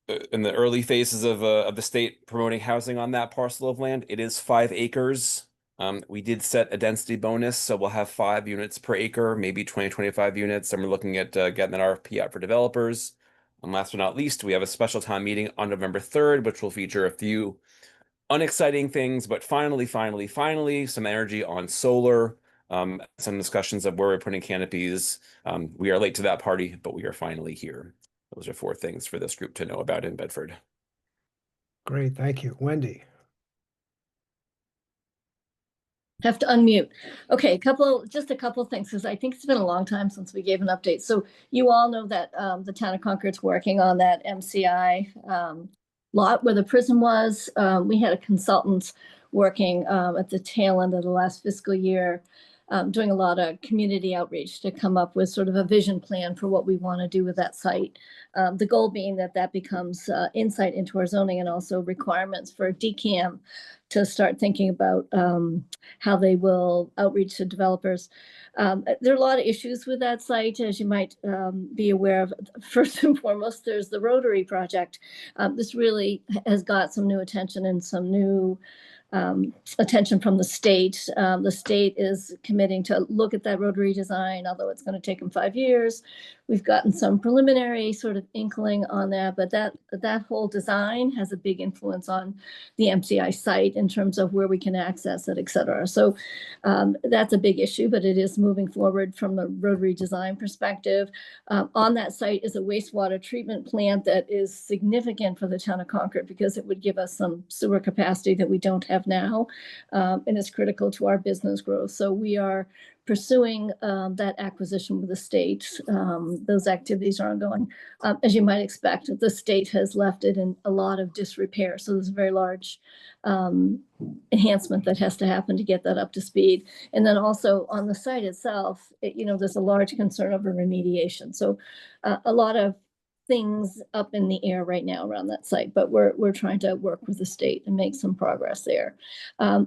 the early phases of the state promoting housing on that parcel of land. It is 5 acres. We did set a density bonus, so we'll have 5 units per acre, maybe 25 units. And we're looking at getting an RFP out for developers. And last but not least, we have a special town meeting on November 3rd, which will feature a few unexciting things, but finally, some energy on solar, some discussions of where we're putting canopies. We are late to that party, but we are finally here. Those are 4 things for this group to know about in Bedford.
Great, thank you. Wendy.
Have to unmute. Okay, just a couple of things, because I think it's been a long time since we gave an update. So you all know that the town of Concord's working on that MCI lot where the prison was. We had a consultant working at the tail end of the last fiscal year, doing a lot of community outreach to come up with sort of a vision plan for what we want to do with that site. The goal being that becomes insight into our zoning and also requirements for DCAM to start thinking about how they will outreach to developers. There are a lot of issues with that site, as you might be aware of. First and foremost, there's the Rotary project. This really has got some new attention and some new attention from the state. The state is committing to look at that Rotary design, although it's going to take them 5 years. We've gotten some preliminary sort of inkling on that, but that whole design has a big influence on the MCI site in terms of where we can access it, et cetera. So that's a big issue, but it is moving forward from the Rotary design perspective. On that site is a wastewater treatment plant that is significant for the town of Concord because it would give us some sewer capacity that we don't have now, and it's critical to our business growth. So we are pursuing that acquisition with the state. Those activities are ongoing. As you might expect, the state has left it in a lot of disrepair. So there's a very large enhancement that has to happen to get that up to speed. And then also on the site itself, there's a large concern over remediation. So a lot of things up in the air right now around that site, but we're trying to work with the state and make some progress there.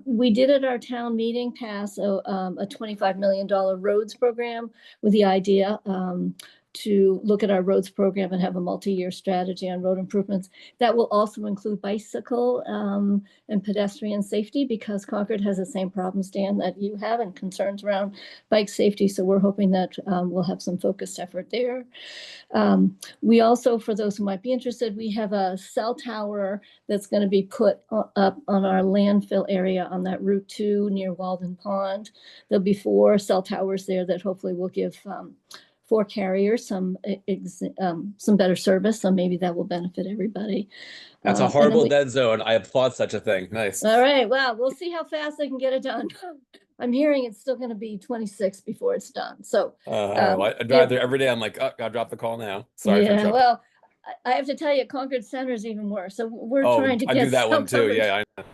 We did at our town meeting pass a $25 million roads program with the idea to look at our roads program and have a multi-year strategy on road improvements. That will also include bicycle and pedestrian safety, because Concord has the same problems, Dan, that you have, and concerns around bike safety. So we're hoping that we'll have some focused effort there. We also, for those who might be interested, we have a cell tower that's going to be put up on our landfill area on that Route 2 near Walden Pond. There'll be 4 cell towers there that hopefully will give 4 carriers, some better service, so maybe that will benefit everybody.
That's a
And then
horrible
we-
dead zone. I applaud such a thing. Nice.
All right, well, we'll see how fast they can get it done. I'm hearing it's still going to be 26 before it's done. So
I drive there every day. I'm like, oh, gotta drop the call now. Sorry for
yeah,
interrupting.
well, I have to tell you, Concord Center is even worse. So we're
Oh,
trying to
I
get
do that
cell
one too.
coverage.
Yeah, I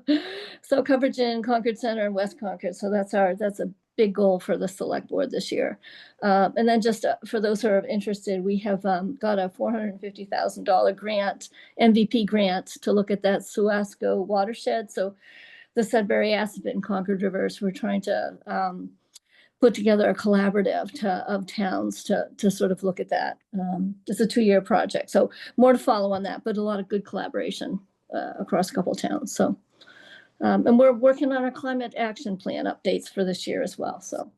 know.
Cell coverage in Concord Center and West Concord. So that's a big goal for the select board this year. And then just for those who are interested, we have got a $450,000 grant, MVP grant, to look at that Suasco watershed. So the Sudbury, Assabet, and Concord rivers. We're trying to put together a collaborative of towns to sort of look at that. It's a 2-year project, so more to follow on that, but a lot of good collaboration across a couple of towns. So, and we're working on our climate action plan updates for this year as well. So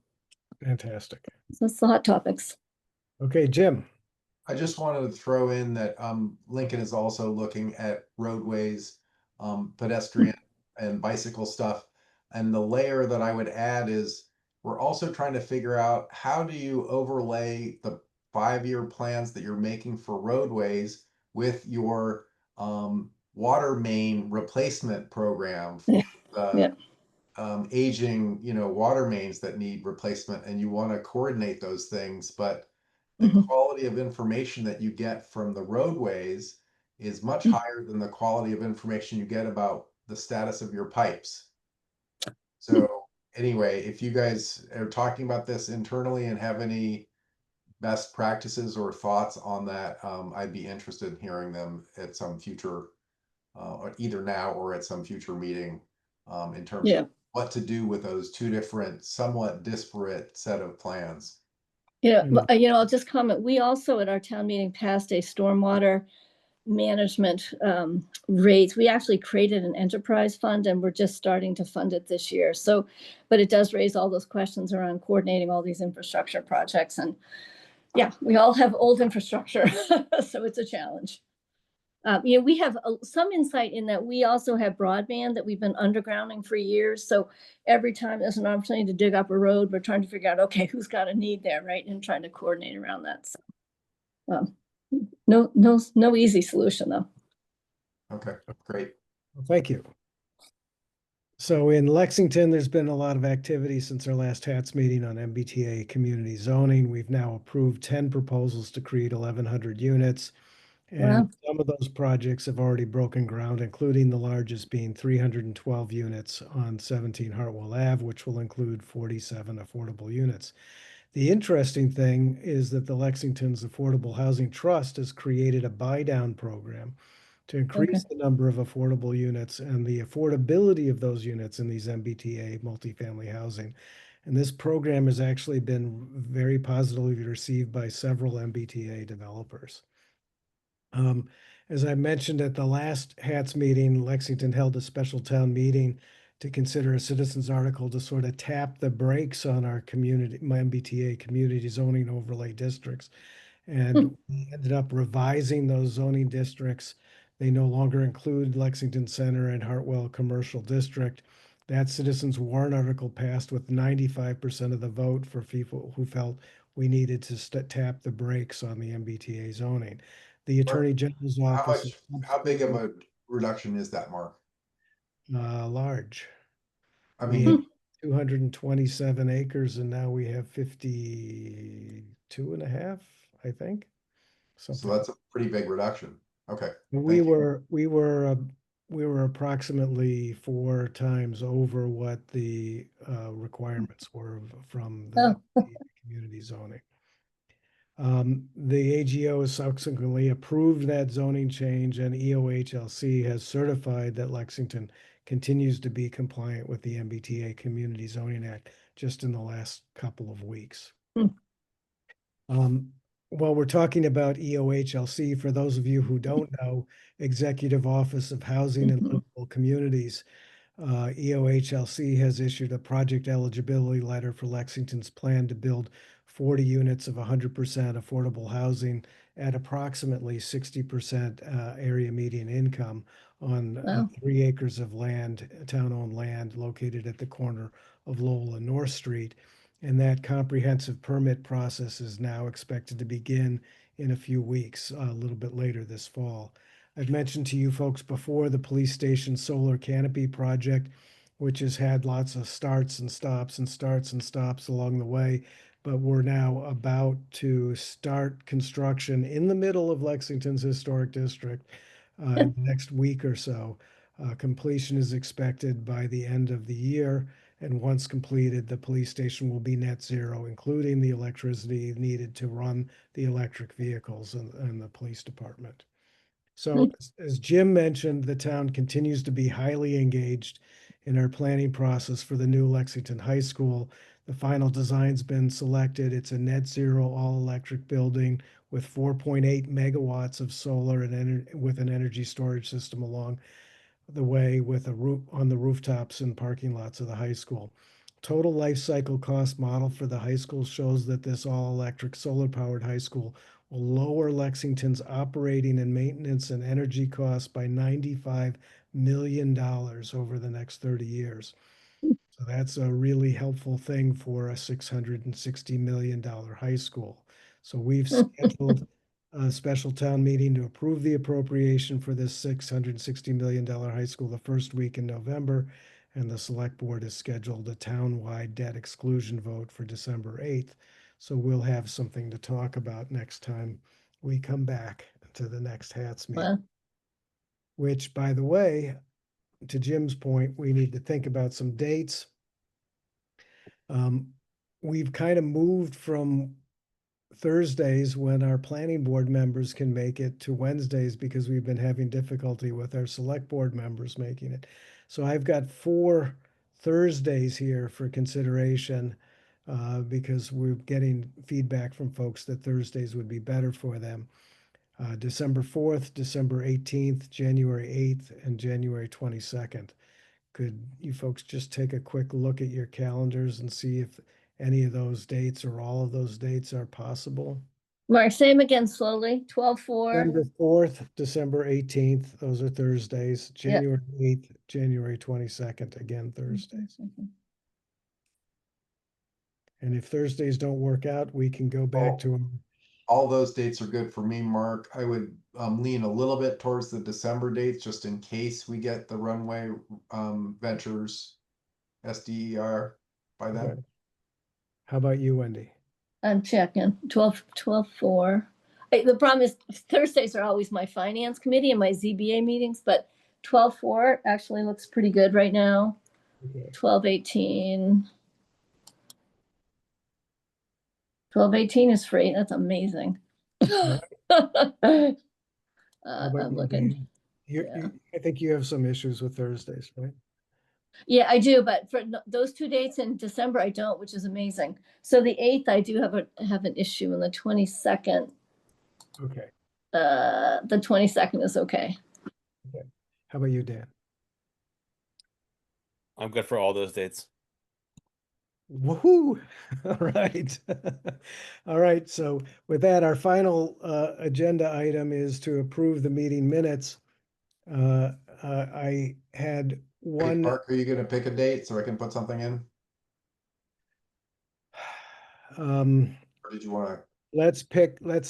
Fantastic.
that's the hot topics.
Okay, Jim.
I just wanted to throw in that Lincoln is also looking at roadways, pedestrian and bicycle stuff. And the layer that I would add is we're also trying to figure out, how do you overlay the 5-year plans that you're making for roadways with your water main replacement program for the aging, water mains that need replacement, and you want to coordinate those things, but the quality of information that you get from the roadways is much higher than the quality of information you get about the status of your pipes. So anyway, if you guys are talking about this internally and have any best practices or thoughts on that, I'd be interested in hearing them at some future, either now or at some future meeting, in terms of what to do with those 2 different, somewhat disparate set of plans.
I'll just comment. We also at our town meeting passed a stormwater management rates. We actually created an enterprise fund, and we're just starting to fund it this year. So, but it does raise all those questions around coordinating all these infrastructure projects. And yeah, we all have old infrastructure, so it's a challenge. We have some insight in that we also have broadband that we've been undergrounding for years. So every time there's an opportunity to dig up a road, we're trying to figure out, okay, who's got a need there, right? And trying to coordinate around that. So, no easy solution though.
Okay, great.
Well, thank you. So in Lexington, there's been a lot of activity since our last HATS meeting on MBTA community zoning. We've now approved 10 proposals to create 1,100 units. And some of those projects have already broken ground, including the largest being 312 units on 17 Hartwell Ave, which will include 47 affordable units. The interesting thing is that the Lexington's Affordable Housing Trust has created a buy-down program to increase the number of affordable units and the affordability of those units in these MBTA multifamily housing. And this program has actually been very positively received by several MBTA developers. As I mentioned at the last HATS meeting, Lexington held a special town meeting to consider a citizens article to sort of tap the brakes on our MBTA community zoning overlay districts. And we ended up revising those zoning districts. They no longer include Lexington Center and Hartwell Commercial District. That citizens warrant article passed with 95% of the vote for people who felt we needed to tap the brakes on the MBTA zoning. The Attorney General's office.
How big of a reduction is that, Mark?
Large.
I
We
mean,
had 227 acres and now we have 52 and a half, I think.
so that's a pretty big reduction. Okay.
We were approximately 4 times over what the requirements were from the community zoning. The AGO has subsequently approved that zoning change, and EOHLC has certified that Lexington continues to be compliant with the MBTA Community Zoning Act just in the last couple of weeks. While we're talking about EOHLC, for those of you who don't know, Executive Office of Housing and Livable Communities, EOHLC has issued a project eligibility letter for Lexington's plan to build 40 units of 100% affordable housing at approximately 60% area median income on 3 acres of land, town-owned land located at the corner of Lowell and North Street. And that comprehensive permit process is now expected to begin in a few weeks, a little bit later this fall. I've mentioned to you folks before the police station solar canopy project, which has had lots of starts and stops and starts and stops along the way. But we're now about to start construction in the middle of Lexington's historic district in the next week or so. Completion is expected by the end of the year. And once completed, the police station will be net zero, including the electricity needed to run the electric vehicles and the police department. So as Jim mentioned, the town continues to be highly engaged in our planning process for the new Lexington High School. The final design's been selected. It's a net zero all-electric building with 4.8 megawatts of solar and with an energy storage system along the way with a roof on the rooftops and parking lots of the high school. Total life cycle cost model for the high school shows that this all-electric solar-powered high school will lower Lexington's operating and maintenance and energy costs by $95 million over the next 30 years. So that's a really helpful thing for a $660 million high school. So we've scheduled a special town meeting to approve the appropriation for this $660 million high school the first week in November. And the select board has scheduled a town-wide debt exclusion vote for December 8th. So we'll have something to talk about next time we come back to the next HATS meeting.
Wow.
Which, by the way, to Jim's point, we need to think about some dates. We've kind of moved from Thursdays when our planning board members can make it to Wednesdays because we've been having difficulty with our select board members making it. So I've got 4 Thursdays here for consideration because we're getting feedback from folks that Thursdays would be better for them. December 4th, December 18th, January 8th, and January 22nd. Could you folks just take a quick look at your calendars and see if any of those dates or all of those dates are possible?
Mark, say them again slowly. 12/4.
December 4th, December 18th, those are Thursdays.
Yeah.
January 8th, January 22nd, again Thursdays. And if Thursdays don't work out, we can go back to them.
All those dates are good for me, Mark. I would lean a little bit towards the December dates just in case we get the runway ventures SDER by then.
Okay. How about you, Wendy?
I'm checking. 12/4. The problem is Thursdays are always my finance committee and my ZBA meetings, but 12/4 actually looks pretty good right now.
Okay.
12/18. 12/18 is free. That's amazing.
All right. How about
I'm
you,
looking.
Dan? I think you have some issues with Thursdays, right?
Yeah, I do, but for those 2 dates in December, I don't, which is amazing. So the 8th, I do have an issue, and the 22nd.
Okay.
The 22nd is okay.
Okay. How about you, Dan?
I'm good for all those dates.
Woohoo! All right. All right. So with that, our final agenda item is to approve the meeting minutes. I had
Hey,
one.
Mark, are you going to pick a date so I can put something in? Or did you want to?
Let's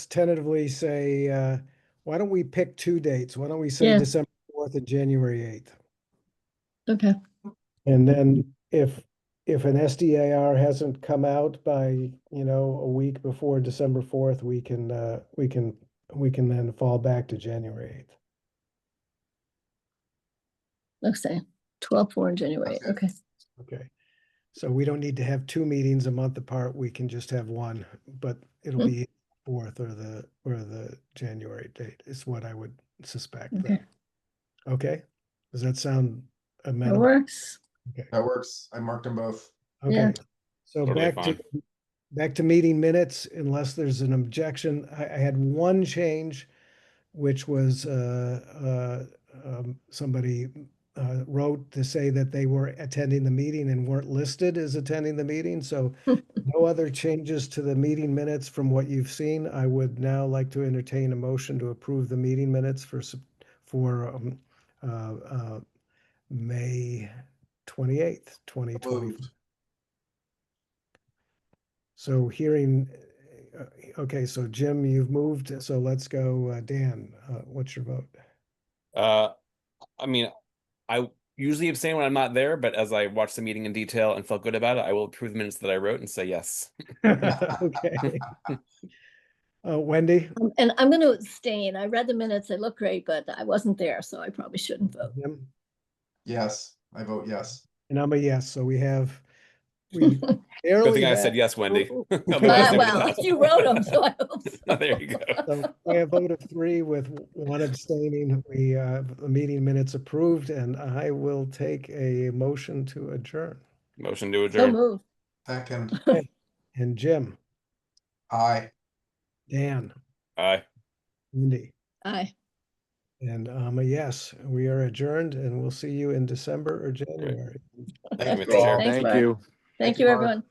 tentatively say, why don't we pick 2 dates? Why don't we say
Yeah.
December 4th and January 8th?
Okay.
And then if an SDAR hasn't come out by, a week before December 4th, we can then fall back to January 8th.
Let's say 12/4 in January. Okay.
Okay. So we don't need to have 2 meetings a month apart. We can just have one, but it'll be 4th or the January date is what I would suspect.
Okay.
Then. Okay. Does that sound
That
amenable?
works.
Okay.
That works. I marked them both.
Okay.
Yeah.
So
Totally
back to meeting minutes, unless there's an objection. I had one change, which was somebody wrote to say that they were attending the meeting and weren't listed as attending the meeting. So no other changes to the meeting minutes from what you've seen. I would now like to entertain a motion to approve the meeting minutes for May 28th, 2020.
Moved.
So hearing, okay, so Jim, you've moved, so let's go, Dan, what's your vote?
I mean, I usually abstain when I'm not there, but as I watched the meeting in detail and felt good about it, I will approve the minutes that I wrote and say yes.
Okay. Wendy?
And I'm going to abstain. I read the minutes. They look great, but I wasn't there, so I probably shouldn't vote.
Jim?
Yes, I vote yes.
And I'm a yes, so we
Good
barely
thing I
have-
said yes, Wendy. Otherwise, I would have
Well,
not.
you wrote them, so I hope so.
There you go.
So by a vote of 3 with 1 abstaining, the meeting minutes approved, and I will take a motion to adjourn.
Motion to
So
adjourn.
moved.
Second,
And Jim,
aye.
Dan,
Aye.
Wendy,
Aye.
and I'm a yes. We are adjourned, and we'll see you in December or January.
Thank you, Mr. Chair.
Thanks,
Thank
Mark.
you.
Thank you,
Mark.
everyone.